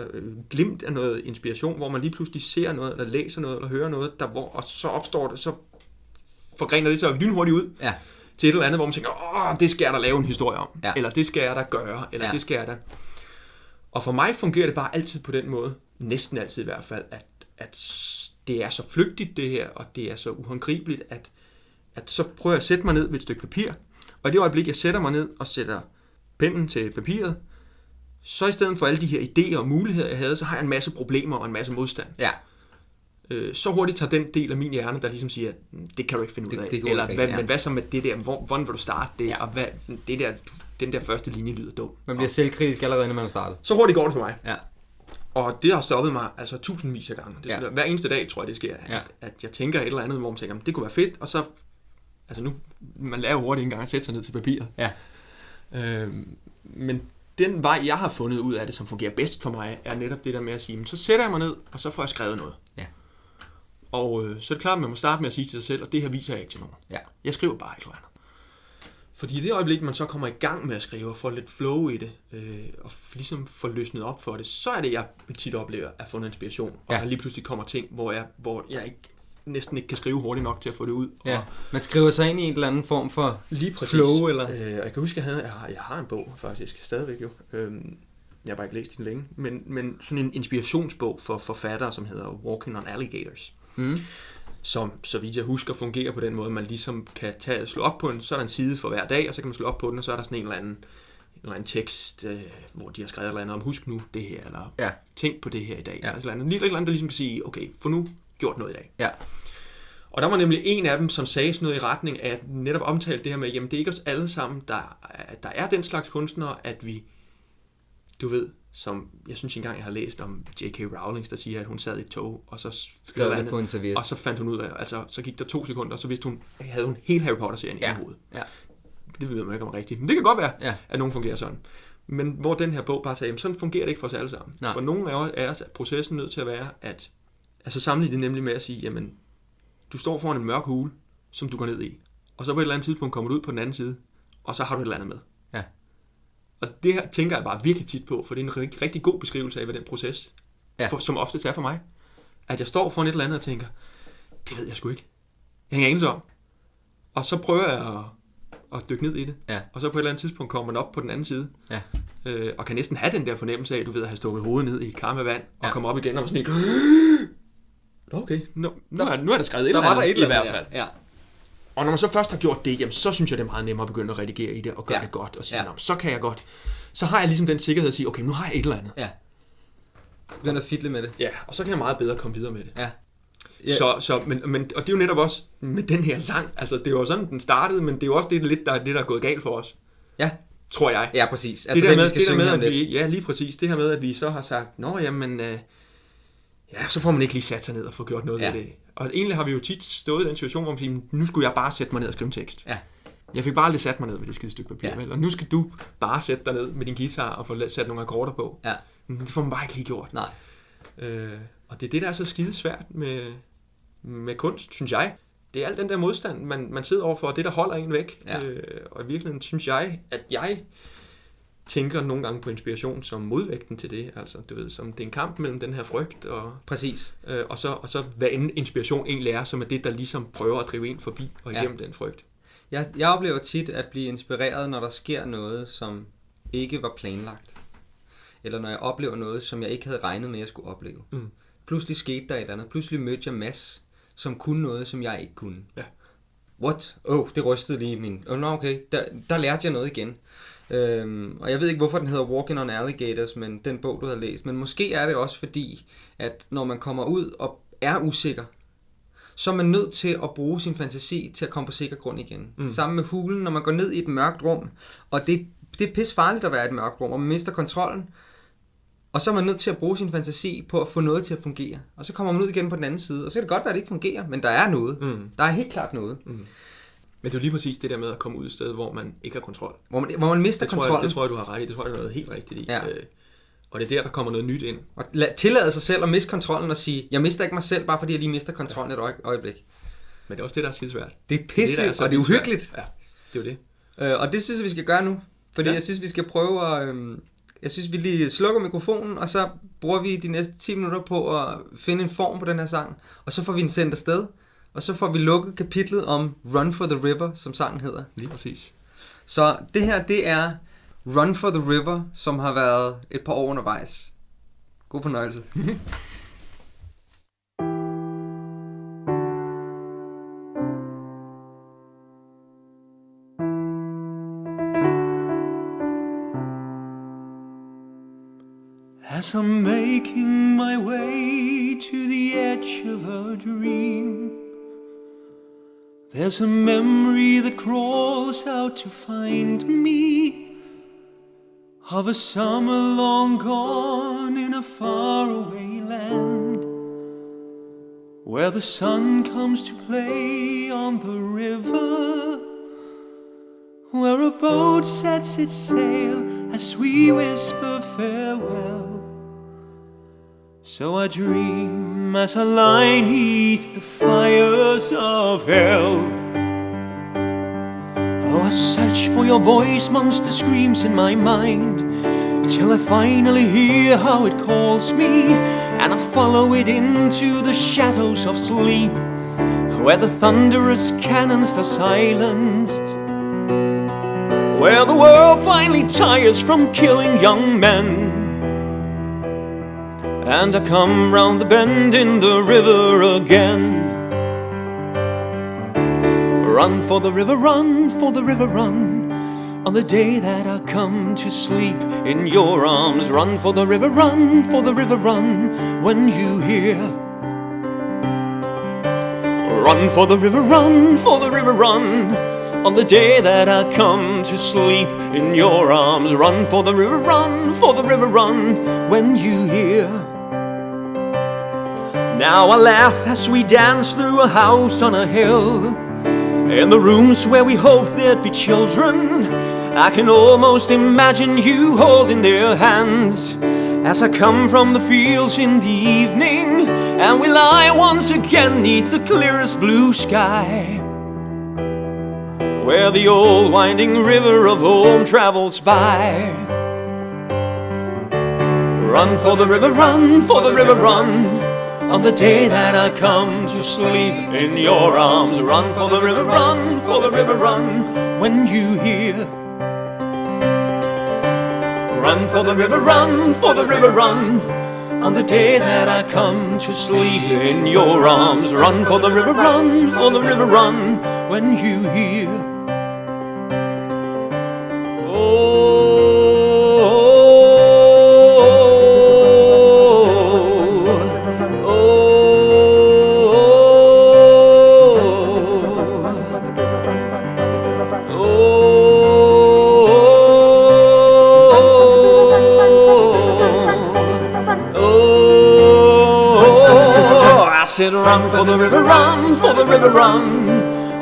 glimt af noget inspiration, hvor man lige pludselig ser noget, eller læser noget, eller hører noget, og så opstår det, så forgrener det sig lynhurtigt ud til et eller andet, hvor man tænker, det skal jeg da lave en historie om, eller det skal jeg da gøre, eller det skal jeg da. Og for mig fungerer det bare altid på den måde, næsten altid i hvert fald, at det er så flygtigt det her, og det er så uhåndgribeligt, at så prøver jeg at sætte mig ned ved et stykke papir, og i det øjeblik, jeg sætter mig ned og sætter pennen til papiret, så i stedet for alle de her idéer og muligheder, jeg havde, så har jeg en masse problemer og en masse modstand. Ja. Så hurtigt tager den del af min hjerne, der ligesom siger, det kan du ikke finde ud af. Eller men hvad så med det der, hvordan vil du starte det, og hvad, det der, den der første linje lyder dum. Man bliver selvkritisk allerede, når man starter. Så hurtigt går det for mig. Ja. Og det har stoppet mig altså tusindvis af gange. Hver eneste dag, tror jeg, det sker, at jeg tænker et eller andet, hvor man tænker, det kunne være fedt, og så, altså nu, man lærer hurtigt en gang at sætte sig ned til papiret. Ja. Men den vej, jeg har fundet ud af det, som fungerer bedst for mig, er netop det der med at sige, så sætter jeg mig ned, og så får jeg skrevet noget. Ja. Og så er det klart, at man må starte med at sige til sig selv, og det her viser jeg ikke til nogen. Ja. Jeg skriver bare et eller andet. Fordi i det øjeblik, man så kommer i gang med at skrive og får lidt flow i det, og ligesom får løsnet op for det, så er det, jeg tit oplever at få en inspiration. Og der lige pludselig kommer ting, hvor jeg ikke, næsten ikke kan skrive hurtigt nok til at få det ud. Ja, og man skriver sig ind i en eller anden form for flow, eller? Jeg kan huske, jeg har en bog faktisk, stadigvæk jo. Jeg har bare ikke læst den længe. Men sådan en inspirationsbog for forfattere, som hedder Walking on Alligators. Som, så vidt jeg husker, fungerer på den måde, man ligesom kan slå op på den, så er der en side for hver dag, og så kan man slå op på den, og så er der sådan en eller anden tekst, hvor de har skrevet et eller andet om, husk nu det her, eller tænk på det her i dag, eller et eller andet. Lige et eller andet, der ligesom kan sige, okay, få nu gjort noget i dag. Ja. Og der var nemlig en af dem, som sagde sådan noget i retning af, at netop omtalte det her med, jamen det er ikke os alle sammen, der er den slags kunstnere, at vi, du ved, som jeg synes engang, jeg har læst om J.K. Rowling, der siger, at hun sad i et tog, og så skrev det på en serviet. Og så fandt hun ud af, altså så gik der 2 sekunder, og så vidste hun, havde hun hele Harry Potter-serien i hovedet. Ja. Det ved man ikke om rigtigt. Men det kan godt være, at nogen fungerer sådan. Men hvor den her bog bare sagde, jamen sådan fungerer det ikke for os alle sammen. Nej. For nogle af os er processen nødt til at være, at altså sammenligne det nemlig med at sige, jamen du står foran en mørk hule, som du går ned i, og så på et eller andet tidspunkt kommer du ud på den anden side, og så har du et eller andet med. Ja. Og det her tænker jeg bare virkelig tit på, for det er en rigtig god beskrivelse af, hvad den proces, som oftest er for mig. At jeg står foran et eller andet og tænker, det ved jeg sgu ikke. Jeg hænger anelse om. Og så prøver jeg at dykke ned i det. Ja. Og så på et eller andet tidspunkt kommer man op på den anden side. Ja. Og kan næsten have den der fornemmelse af, du ved, at have stukket hovedet ned i et kar med vand, og komme op igen og sådan en... Okay, nu er der skrevet et eller andet i hvert fald. Ja. Og når man så først har gjort det, jamen, så synes jeg, det er meget nemmere at begynde at redigere i det, og gøre det godt, og sige, så kan jeg godt. Så har jeg ligesom den sikkerhed at sige, okay, nu har jeg et eller andet. Ja. Begynder at fiddle med det. Ja, og så kan jeg meget bedre komme videre med det. Ja. Men, og det er jo netop også med den her sang, altså det var jo sådan, den startede, men det er jo også det, der er gået galt for os. Ja. Tror jeg. Ja, præcis. Altså det der med, at vi, ja, lige præcis. Det her med, at vi så har sagt, nå jamen, så får man ikke lige sat sig ned og få gjort noget af det. Og egentlig har vi jo tit stået i den situation, hvor man siger, nu skulle jeg bare sætte mig ned og skrive en tekst. Ja. Jeg fik bare aldrig sat mig ned med det skide stykke papir, vel? Og nu skal du bare sætte dig ned med din guitar og få sat nogle akkorder på. Ja. Men det får man bare ikke lige gjort. Nej. Og det er det, der er så skide svært med kunst, synes jeg. Det er al den der modstand, man sidder overfor, og det, der holder en væk. Ja. Og i virkeligheden synes jeg, at jeg tænker nogle gange på inspiration som modvægten til det. Altså, du ved, som det er en kamp mellem den her frygt og... Præcis. Og så hvad inspiration egentlig er, som er det, der ligesom prøver at drive en forbi og igennem den frygt. Jeg oplever tit at blive inspireret, når der sker noget, som ikke var planlagt. Eller når jeg oplever noget, som jeg ikke havde regnet med, at jeg skulle opleve. Mm. Pludselig skete der et eller andet. Pludselig mødte jeg Mads, som kunne noget, som jeg ikke kunne. Ja. What? Det rystede lige min... Okay, der lærte jeg noget igen. Og jeg ved ikke, hvorfor den hedder Walking on Alligators, men den bog, du har læst. Men måske er det også fordi, at når man kommer ud og er usikker, så er man nødt til at bruge sin fantasi til at komme på sikker grund igen. Sammen med hulen, når man går ned i et mørkt rum, og det er pisse farligt at være i et mørkt rum, og man mister kontrollen, og så er man nødt til at bruge sin fantasi på at få noget til at fungere. Og så kommer man ud igen på den anden side, og så kan det godt være, at det ikke fungerer, men der er noget. Der er helt klart noget. Men det er jo lige præcis det der med at komme ud et sted, hvor man ikke har kontrol. Hvor man mister kontrollen. Det tror jeg, du har ret i. Det tror jeg, du har noget helt rigtigt i. Ja. Og det er der kommer noget nyt ind. Og tillade sig selv at miste kontrollen og sige, jeg mister ikke mig selv, bare fordi jeg lige mister kontrollen et øjeblik. Men det er også det, der er skidesvært. Det er pisse, og det er uhyggeligt. Ja, det er jo det. Og det synes jeg, vi skal gøre nu. Fordi jeg synes, vi skal prøve at... Jeg synes, vi lige slukker mikrofonen, og så bruger vi de næste 10 minutter på at finde en form på den her sang. Og så får vi den sendt afsted. Og så får vi lukket kapitlet om Run for the River, som sangen hedder. Lige præcis. Så det her, det er Run for the River, som har været et par år undervejs. God fornøjelse. As I'm making my way to the edge of a dream, there's a memory that crawls out to find me, of a summer long gone in a faraway land, where the sun comes to play on the river, where a boat sets its sail as we whisper farewell. So I dream as I lie neath the fires of hell. Oh, I search for your voice amongst the screams in my mind, till I finally hear how it calls me, and I follow it into the shadows of sleep, where the thunderous cannons are silenced, where the world finally tires from killing young men. And I come round the bend in the river again. Run for the river, run for the river, run, on the day that I come to sleep in your arms. Run for the river, run for the river, run, when you hear. Run for the river, run for the river, run, on the day that I come to sleep in your arms. Run for the river, run for the river, run, when you hear. Now I laugh as we dance through a house on a hill, in the rooms where we hoped there'd be children. I can almost imagine you holding their hands as I come from the fields in the evening, and we lie once again neath the clearest blue sky, where the old winding river of home travels by. Run for the river, run for the river, run, on the day that I come to sleep in your arms. Run for the river, run for the river, run, when you hear. Run for the river, run for the river, run, on the day that I come to sleep in your arms. Run for the river, run for the river, run, when you hear. Said run for the river, run for the river, run,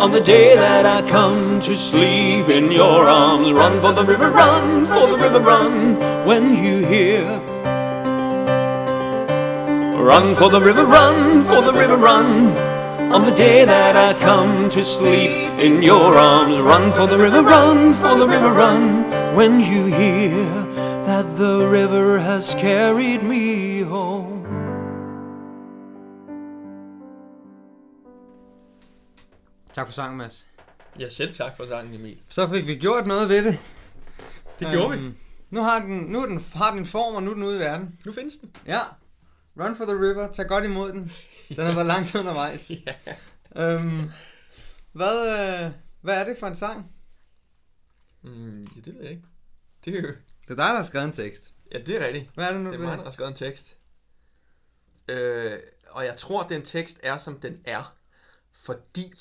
on the day that I come to sleep in your arms. Run for the river, run for the river, run, when you hear. Run for the river, run for the river, run, on the day that I come to sleep in your arms. Run for the river, run for the river, run, when you hear that the river has carried me home. Tak for sangen, Mads. Ja, selv tak for sangen, Emil. Så fik vi gjort noget ved det. Det gjorde vi. Nu har den form, og nu er den ude i verden. Nu findes den. Ja. Run for the river. Tag godt imod den. Den har været langt undervejs. Ja. Hvad er det for en sang? Ja, det ved jeg ikke. Det er jo... Det er dig, der har skrevet en tekst. Ja, det er rigtigt. Hvad er det nu? Det er mig, der har skrevet en tekst. Og jeg tror, den tekst er, som den er, fordi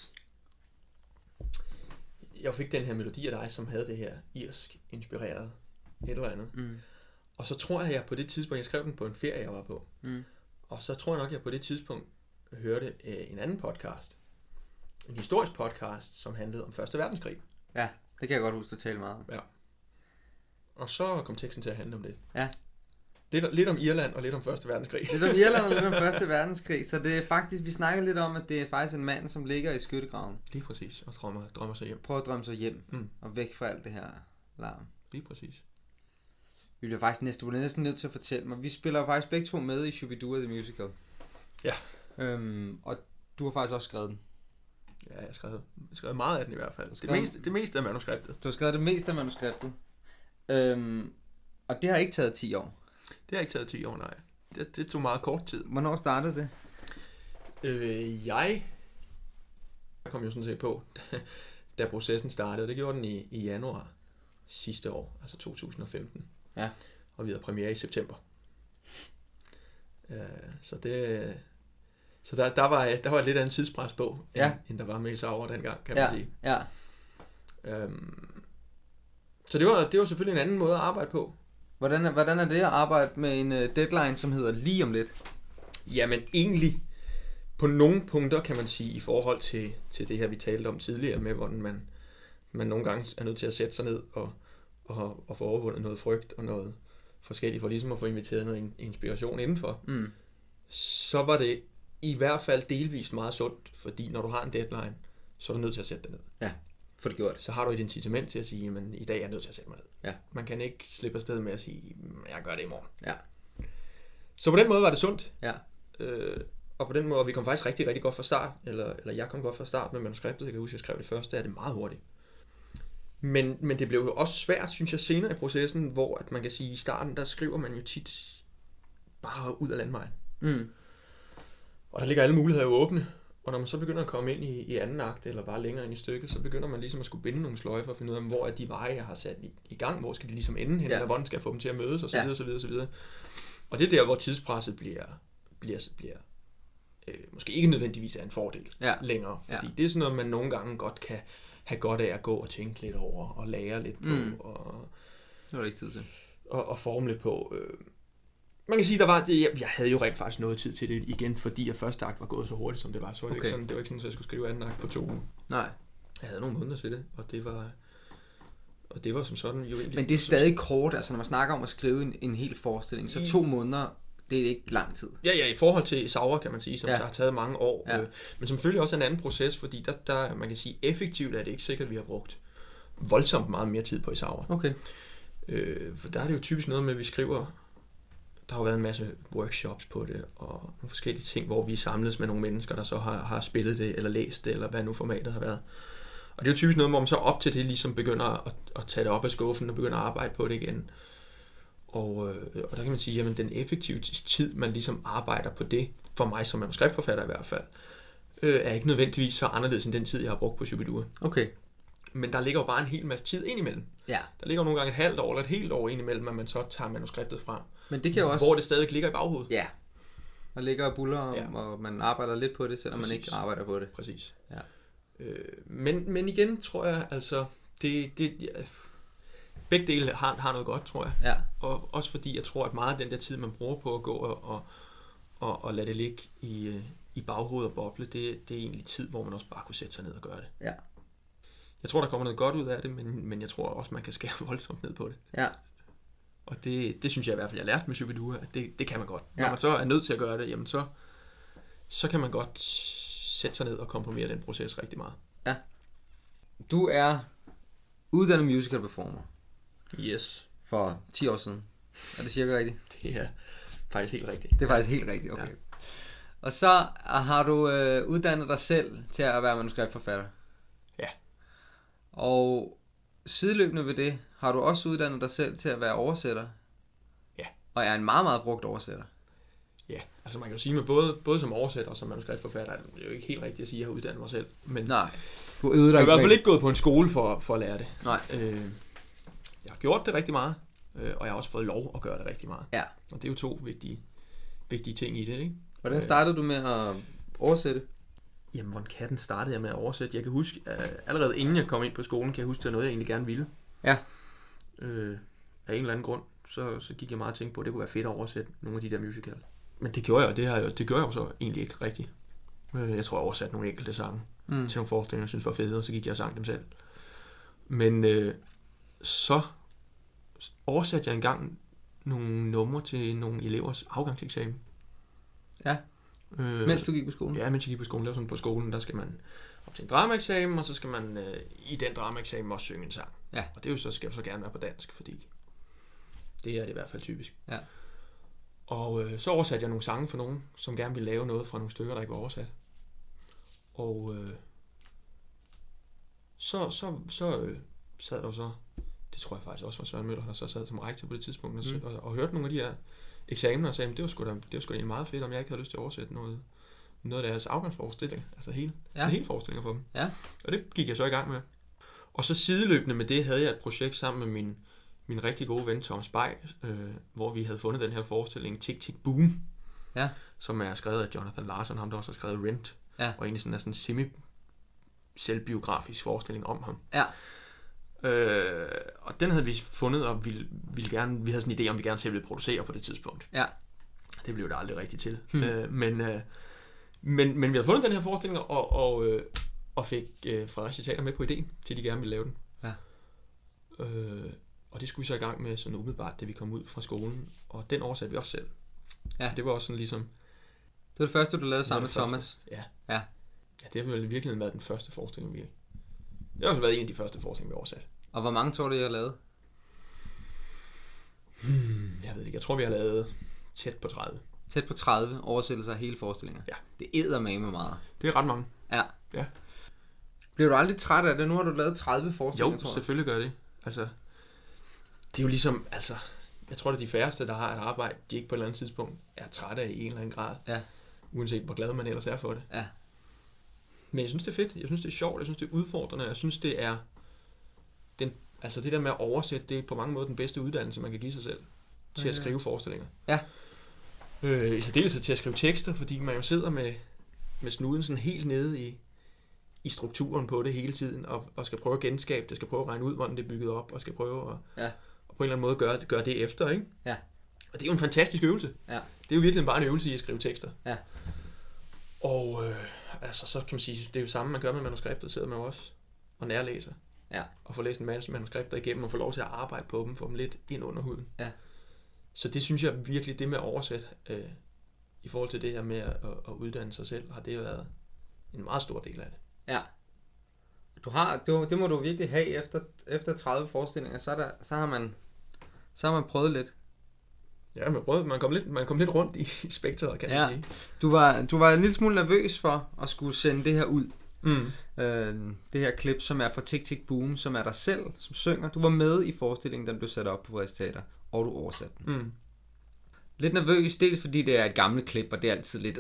jeg fik den her melodi af dig, som havde det her irsk inspireret et eller andet. Mm. Og så tror jeg på det tidspunkt, jeg skrev den på en ferie, jeg var på. Mm. Og så tror jeg nok, jeg på det tidspunkt hørte en anden podcast. En historisk podcast, som handlede om 1. verdenskrig. Ja, det kan jeg godt huske, du talte meget om. Ja. Og så kom teksten til at handle om det. Ja. Lidt om Irland og lidt om 1. verdenskrig. Lidt om Irland og lidt om 1. verdenskrig. Så det er faktisk, vi snakker lidt om, at det er faktisk en mand, som ligger i skyttegraven. Lige præcis, og drømmer sig hjem. Prøver at drømme sig hjem, og væk fra alt det her larm. Lige præcis. Vi bliver faktisk næsten nødt til at fortælle mig. Vi spiller faktisk begge to med i Shubidua The Musical. Ja. Og du har faktisk også skrevet den. Ja, jeg har skrevet meget af den i hvert fald. Det meste af manuskriptet. Du har skrevet det meste af manuskriptet. Og det har ikke taget 10 år. Det har ikke taget 10 år, nej. Det tog meget kort tid. Hvornår startede det? Jeg kom jo sådan set på, da processen startede. Det gjorde den i januar sidste år, altså 2015. Ja. Og vi havde premiere i september. Så der var et lidt andet tidspres på, end der var med sig over dengang, kan man sige. Ja. Så det var selvfølgelig en anden måde at arbejde på. Hvordan er det at arbejde med en deadline, som hedder lige om lidt? Jamen egentlig, på nogle punkter kan man sige, i forhold til det her, vi talte om tidligere, med hvordan man nogle gange er nødt til at sætte sig ned og få overvundet noget frygt og noget forskelligt, for ligesom at få inviteret noget inspiration indenfor, så var det i hvert fald delvist meget sundt, fordi når du har en deadline, så er du nødt til at sætte dig ned. Ja. få det gjort. Så har du et incitament til at sige, men i dag er jeg nødt til at sætte mig ned. Ja. Man kan ikke slippe afsted med at sige, jeg gør det i morgen. Ja. Så på den måde var det sundt. Ja. Og på den måde, vi kom faktisk rigtig, rigtig godt fra start, eller jeg kom godt fra start med manuskriptet. Jeg kan huske, jeg skrev det første, er det meget hurtigt. Men det blev jo også svært, synes jeg, senere i processen, hvor at man kan sige, i starten, der skriver man jo tit bare ud af landvejen. Og der ligger alle muligheder jo åbne. Og når man så begynder at komme ind i anden akt, eller bare længere ind i stykket, så begynder man ligesom at skulle binde nogle sløjfer for at finde ud af, hvor er de veje, jeg har sat i gang, hvor skal de ligesom ende hen, eller hvordan skal jeg få dem til at mødes, og så videre, så videre, så videre. Og det er der, hvor tidspresset bliver måske ikke nødvendigvis er en fordel længere, fordi det er sådan noget, man nogle gange godt kan have godt af at gå og tænke lidt over, og lære lidt på, og det var der ikke tid til. Og forme lidt på. Man kan sige, der var det, jeg havde jo rent faktisk noget tid til det igen, fordi at første akt var gået så hurtigt, som det var. Så var det, ikke sådan, det var ikke sådan, at jeg skulle skrive anden akt på 2 uger. Nej. Jeg havde nogle måneder til det, og det var som sådan jo egentlig... Men det er stadig kort, altså når man snakker om at skrive en hel forestilling, så 2 måneder, det er ikke lang tid. Ja, i forhold til Saura, kan man sige, som har taget mange år. Men selvfølgelig også en anden proces, fordi der man kan sige, effektivt er det ikke sikkert, at vi har brugt voldsomt meget mere tid på i Saura. Okay. For der er det jo typisk noget med, at vi skriver... Der har jo været en masse workshops på det, og nogle forskellige ting, hvor vi samles med nogle mennesker, der så har spillet det, eller læst det, eller hvad nu formatet har været. Og det er jo typisk noget, hvor man så op til det ligesom begynder at tage det op af skuffen, og begynder at arbejde på det igen. Og der kan man sige, jamen den effektive tid, man ligesom arbejder på det, for mig som manuskriptforfatter i hvert fald, er ikke nødvendigvis så anderledes end den tid, jeg har brugt på Shubidua. Okay. Men der ligger jo bare en hel masse tid indimellem. Ja. Der ligger jo nogle gange et halvt år eller et helt år indimellem, at man så tager manuskriptet frem. Men det kan jo også... Hvor det stadig ligger i baghovedet. Ja. Og ligger og buller, og man arbejder lidt på det, selvom man ikke arbejder på det. Præcis. Ja. Men igen tror jeg, altså, begge dele har noget godt, tror jeg. Ja. Og også fordi jeg tror, at meget af den der tid, man bruger på at gå og lade det ligge i baghovedet og boble, det er egentlig tid, hvor man også bare kunne sætte sig ned og gøre det. Ja. Jeg tror, der kommer noget godt ud af det, men jeg tror også, man kan skære voldsomt ned på det. Ja. Og det synes jeg i hvert fald, jeg lærte med Shubidua, at det kan man godt. Når man så er nødt til at gøre det, jamen så kan man godt sætte sig ned og komprimere den proces rigtig meget. Ja. Du er uddannet musical performer. Yes. For 10 år siden. Er det cirka rigtigt? Det er faktisk helt rigtigt. Det er faktisk helt rigtigt, okay. Ja. Og så har du uddannet dig selv til at være manuskriptforfatter. Ja. Og sideløbende ved det, har du også uddannet dig selv til at være oversætter? Ja. Og er en meget, meget brugt oversætter? Ja, altså man kan jo sige med både som oversætter og som manuskriptforfatter, det er jo ikke helt rigtigt at sige, at jeg har uddannet mig selv. Men nej, du øvede dig jeg har i hvert fald ikke gået på en skole for at lære det. Nej. Jeg har gjort det rigtig meget, og jeg har også fået lov at gøre det rigtig meget. Ja. Og det er jo 2 vigtige ting i det, ikke? Hvordan startede du med at oversætte? Jamen, hvordan katten startede jeg med at oversætte? Jeg kan huske, allerede inden jeg kom ind på skolen, kan jeg huske, at det var noget, jeg egentlig gerne ville. Ja. Af en eller anden grund, så gik jeg meget og tænkte på, at det kunne være fedt at oversætte nogle af de der musicals. Men det gjorde jeg, og det gjorde jeg jo så egentlig ikke rigtigt. Jeg tror, jeg oversatte nogle enkelte sange til nogle forestillinger, jeg synes var fede, og så gik jeg og sang dem selv. Men så oversatte jeg engang nogle numre til nogle elevers afgangseksamen. Ja. Mens du gik på skolen? Ja, mens jeg gik på skolen. Det var sådan, på skolen, der skal man op til en dramaeksamen, og så skal man i den dramaeksamen også synge en sang. Ja. Og det er jo så, skal jo så gerne være på dansk, fordi det er det i hvert fald typisk. Ja. Og så oversatte jeg nogle sange for nogen, som gerne ville lave noget fra nogle stykker, der ikke var oversat. Og så sad der så, det tror jeg faktisk også var Søren Møller, der så sad som rektor på det tidspunkt, og hørte nogle af de her eksamener og sagde, det var sgu da egentlig meget fedt, om jeg ikke havde lyst til at oversætte noget af deres afgangsforestilling, altså hele forestillinger for dem. Ja. Og det gik jeg så i gang med. Og så sideløbende med det havde jeg et projekt sammen med min rigtig gode ven Thomas Bay, hvor vi havde fundet den her forestilling Tick Tick Boom, som er skrevet af Jonathan Larson, ham der også har skrevet Rent, og egentlig sådan en semi-selvbiografisk forestilling om ham. Ja. Og den havde vi fundet, og vi havde sådan en idé om, vi gerne selv ville producere på det tidspunkt. Ja. Det blev der aldrig rigtigt til. Men vi havde fundet den her forestilling, og fik Fredericia Teater med på ideen, til de gerne ville lave den. Ja. Og det skulle vi så i gang med sådan umiddelbart, da vi kom ud fra skolen. Og den oversatte vi også selv. Ja. Så det var også sådan ligesom... Det var det første, du lavede sammen med Thomas? Ja. Ja, det har vel i virkeligheden været den første forestilling, Det har også været en af de første forestillinger, vi oversat. Og hvor mange tror du, I har lavet? Jeg ved ikke, jeg tror, vi har lavet tæt på 30. Tæt på 30 oversættelser af hele forestillinger. Ja. Det eddermame meget. Det er ret mange. Ja. Ja. Bliver du aldrig træt af det? Nu har du lavet 30 forestillinger, Jo, tror jeg. selvfølgelig gør det. Altså, det er jo ligesom, altså, jeg tror, det er de færreste, der har et arbejde, de ikke på et eller andet tidspunkt er trætte af i en eller anden grad. Ja. Uanset hvor glad man ellers er for det. Ja. Men jeg synes, det er fedt. Jeg synes, det er sjovt. Jeg synes, det er udfordrende. Jeg synes, det er altså det der med at oversætte, det er på mange måder den bedste uddannelse, man kan give sig selv til at skrive forestillinger. Ja. I særdeleshed til at skrive tekster, fordi man jo sidder med snuden sådan helt nede i strukturen på det hele tiden, og skal prøve at genskabe det, skal prøve at regne ud, hvordan det er bygget op, og skal prøve at på en eller anden måde gøre det efter, ikke? Ja. Og det er jo en fantastisk øvelse. Ja. Det er jo virkelig bare en øvelse i at skrive tekster. Ja. Og altså, så kan man sige, det er jo samme, man gør med manuskriptet, sidder man jo også og nærlæser. Ja. Og får læst en masse manuskripter igennem, og får lov til at arbejde på dem, få dem lidt ind under huden. Ja. Så det synes jeg virkelig, det med at oversætte, i forhold til det her med at uddanne sig selv, har det været en meget stor del af det. Ja. Det må du virkelig have efter 30 forestillinger, så har man prøvet lidt. Ja, man kom lidt rundt i spektret, kan man sige. Du var en lille smule nervøs for at skulle sende det her ud. Det her klip, som er fra Tick Tick Boom, som er dig selv, som synger. Du var med i forestillingen, den blev sat op på Frederiks Teater, og du oversatte den. Lidt nervøs, dels fordi det er et gammelt klip, og det er altid lidt,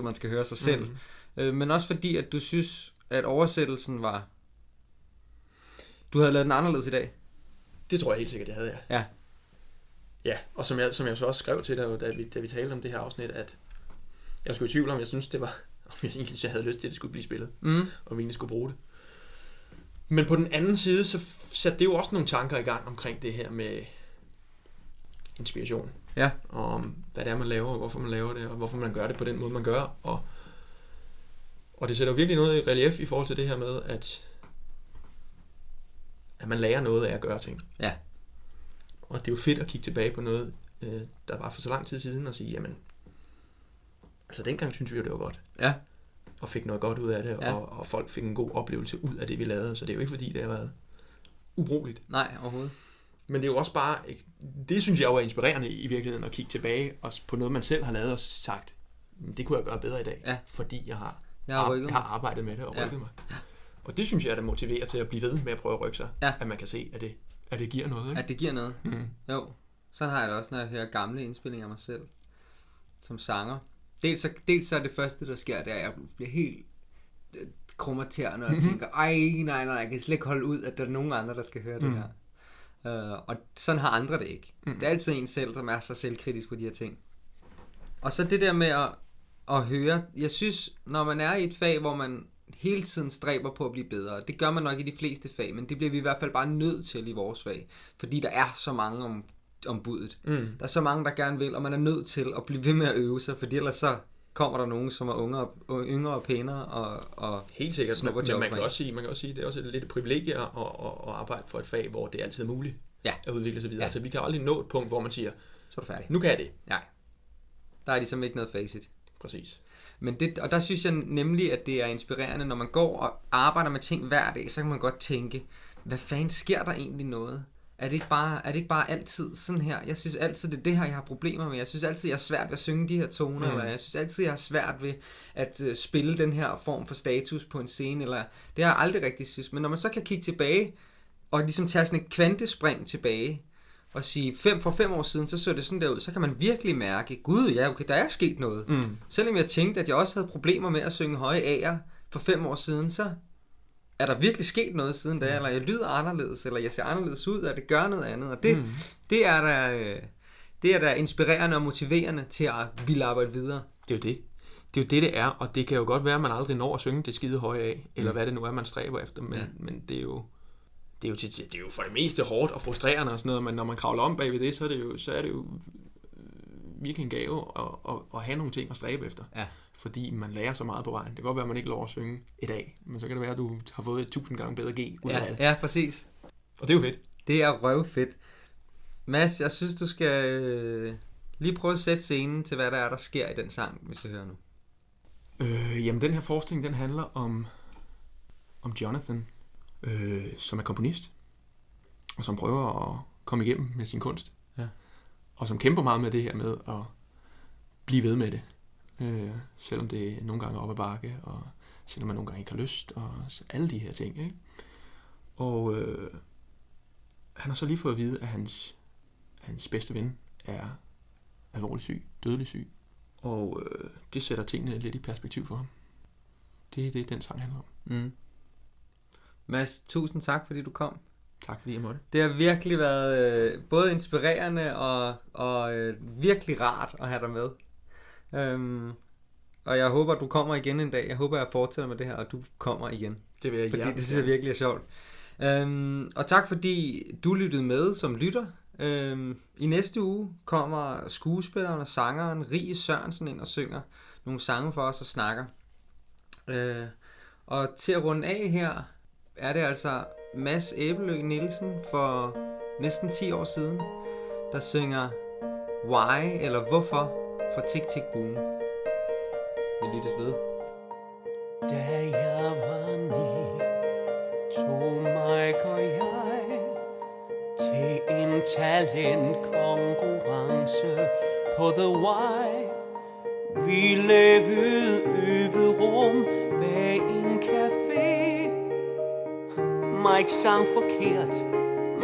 man skal høre sig selv. Men også fordi, at du synes, at oversættelsen var... Du havde lavet den anderledes i dag. Det tror jeg helt sikkert, jeg havde, ja. Ja. Ja, og som jeg så også skrev til dig, da vi talte om det her afsnit, at jeg skulle i tvivl om, jeg synes, det var... Om jeg havde lyst til, at det skulle blive spillet, og vi egentlig skulle bruge det. Men på den anden side, så satte det jo også nogle tanker i gang omkring det her med inspiration. Ja. Og om hvad det er, man laver, og hvorfor man laver det, og hvorfor man gør det på den måde, man gør. Og det sætter jo virkelig noget i relief i forhold til det her med, at man lærer noget af at gøre ting. Ja. Og det er jo fedt at kigge tilbage på noget, der var for så lang tid siden, og sige, jamen, altså dengang synes vi jo, det var godt. Ja. Og fik noget godt ud af det, og folk fik en god oplevelse ud af det, vi lavede. Så det er jo ikke fordi, det har været ubrugeligt. Nej, overhovedet. Men det er jo også bare, det synes jeg jo er inspirerende i virkeligheden, at kigge tilbage også på noget, man selv har lavet og sagt, det kunne jeg gøre bedre i dag, fordi jeg har arbejdet med det og rykket mig. Og det synes jeg, der motiverer til at blive ved med at prøve at rykke sig, at man kan se, at det giver noget. Ikke? At det giver noget. Jo, sådan har jeg det også, når jeg hører gamle indspillinger af mig selv som sanger. Dels så er det første, der sker, det er, at jeg bliver helt krummerterende og tænker, nej, jeg kan slet ikke holde ud, at der er nogen andre, der skal høre det her. Og sådan har andre det ikke. Det er altid en selv, som er så selvkritisk på de her ting. Og så det der med at høre, jeg synes, når man er i et fag, hvor man hele tiden stræber på at blive bedre, det gør man nok i de fleste fag, men det bliver vi i hvert fald bare nødt til i vores fag, fordi der er så mange om budet. Der er så mange, der gerne vil, og man er nødt til at blive ved med at øve sig, fordi ellers så kommer der nogen, som er yngre og pænere og helt sikkert, men man kan også sige, det er også lidt et privilegie at arbejde for et fag, hvor det altid er muligt at udvikle sig videre. Altså vi kan aldrig nå et punkt, hvor man siger, så er du færdig. Nu kan jeg det. Nej. Der er ligesom ikke noget facit. Præcis. Men og der synes jeg nemlig, at det er inspirerende, når man går og arbejder med ting hver dag, så kan man godt tænke, hvad fanden sker der egentlig noget? Er det ikke bare altid sådan her? Jeg synes altid, det er det her, jeg har problemer med. Jeg synes altid, jeg har svært ved at synge de her toner, eller jeg synes altid, jeg har svært ved at spille den her form for status på en scene, eller det har jeg aldrig rigtig synes. Men når man så kan kigge tilbage, og ligesom tage sådan et kvantespring tilbage, og sige, for 5 år siden, så det sådan der ud, så kan man virkelig mærke, gud, ja, okay, der er sket noget. Selvom jeg tænkte, at jeg også havde problemer med at synge høje A'er for 5 år siden, så er der virkelig sket noget siden da, eller jeg lyder anderledes, eller jeg ser anderledes ud, eller det gør noget andet, og det er da inspirerende og motiverende til at ville arbejde videre. Det er jo det. Det er jo det er, og det kan jo godt være, at man aldrig når at synge det skide høje af, eller hvad det nu er, man stræber efter, men det er jo for det meste hårdt og frustrerende og sådan noget, men når man kravler om bagved det, så er det jo virkelig en gave at have nogle ting at stræbe efter. Ja. Fordi man lærer så meget på vejen. Det kan godt være, at man ikke lover at synge i dag, men så kan det være, at du har fået 1000 gange bedre G ud af det. Ja, præcis. Og det er jo fedt. Det er røvfedt. Mads, jeg synes, du skal lige prøve at sætte scenen til, hvad der sker i den sang, vi skal høre nu. Jamen, den her forestilling, den handler om Jonathan, som er komponist, og som prøver at komme igennem med sin kunst. Ja. Og som kæmper meget med det her med at blive ved med det. Selvom det nogle gange er op ad bakke, og selvom man nogle gange ikke har lyst, og alle de her ting. Ikke? Og han har så lige fået at vide, at hans bedste ven er alvorligt syg, dødelig syg. Og det sætter tingene lidt i perspektiv for ham. Det er det, den sang handler om. Mm. Mads, tusind tak, fordi du kom. Tak fordi jeg måtte. Det har virkelig været både inspirerende og virkelig rart at have dig med. Og jeg håber, du kommer igen en dag. Jeg håber, jeg fortsætter med det her, og du kommer igen. Det vil jeg fordi det synes jeg virkelig er sjovt. Og tak fordi du lyttede med som lytter. I næste uge kommer skuespilleren og sangeren Rie Sørensen ind og synger nogle sange for os og snakker. Og til at runde af her er det altså Mads Æbelø Nielsen for næsten 10 år siden, der synger Why eller Hvorfor fra Tik Tik Boom. Vi lyttes ved. Da jeg var 9, tog Mike og jeg til en talentkonkurrence på The Y. Vi lavede øverum bag en café. Mike sang forkert,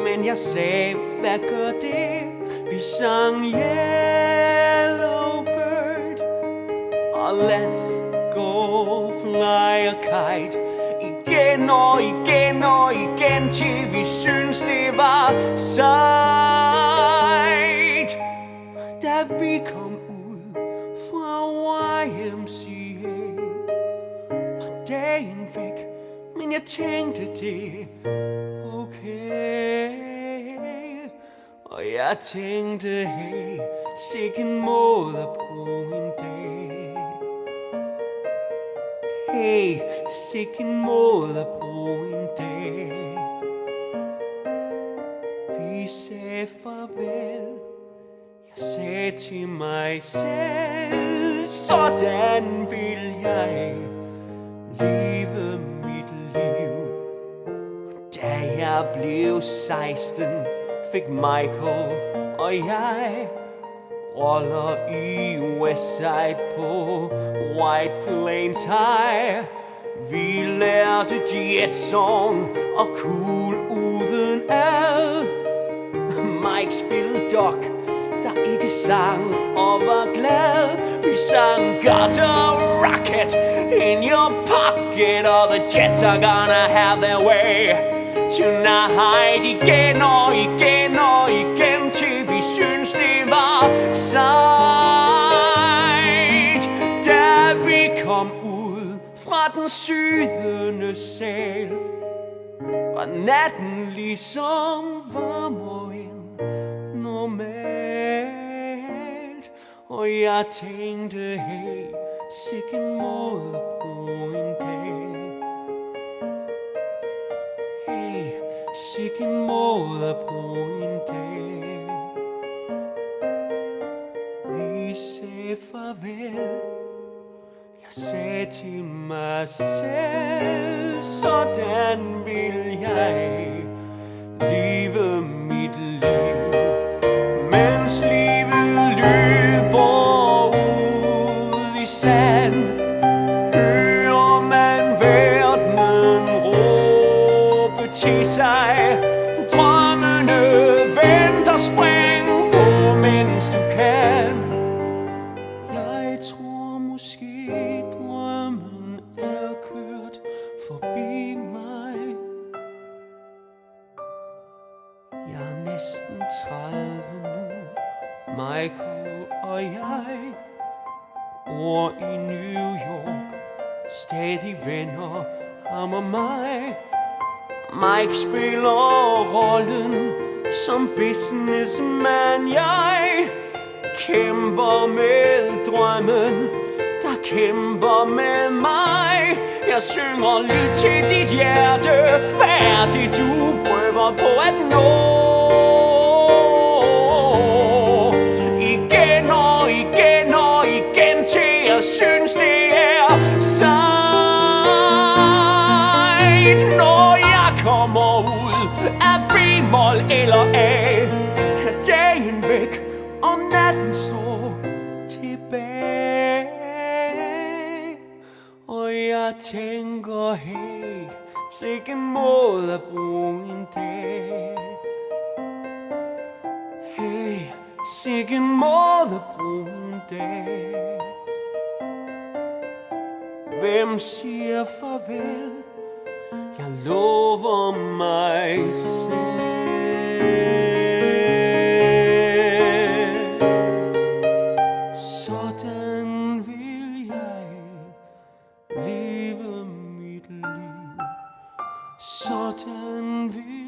men jeg sagde, hvad gør det? Vi sang Yellow Bird og Let's Go Fly a Kite. Igen og igen og igen, til vi synes det var sejt. Da vi kom ud fra YMCA, var dagen væk, men jeg tænkte det okay. Og jeg tænkte, hey, sikken måde at bruge en dag. Hey, sikken måde at bruge en dag. Vi sagde farvel. Jeg sagde til mig selv, sådan vil jeg leve mit liv. Da jeg blev 16, fik Michael og jeg roller i Westside på White Plains High. Vi lærte Jet Song og Cool uden ad. Mike spillede Doc, der ikke sang og var glad. Vi sang Got a rocket in your pocket, og the Jets are gonna have their way tonight. Igen og igen og igen, til vi synes det var sejt. Da vi kom ud fra den sydende sal, var natten ligesom varmere end normalt. Og jeg tænkte, hey, sikken måde at bruge en dag. Hey, sikken måde at bruge en dag. Vi sagde farvel. Jeg sagde til mig selv, sådan vil jeg leve mit liv. Mens livet løber ud i sand, hører man verdenen råbe til sig. Drømmene venter, spring på, mens du kan. Jeg tror måske drømmen er kørt forbi mig. Jeg er næsten 30 nu, Michael og jeg bor i New York, stadig venner, ham og mig. Mike spiller rollen som businessman. Jeg kæmper med drømmen, der kæmper med mig. Jeg synger lidt til dit hjerte. Hvad er det du prøver på at nå? Igen og igen og igen, til jeg synes det er sejt. Når jeg kommer tænker, hey, sikke måde at bruge en dag. Hey, sikke måde at bruge en dag. Hvem siger farvel? Jeg lover mig selv. Sådan vil jeg leve mit liv. Sådan vil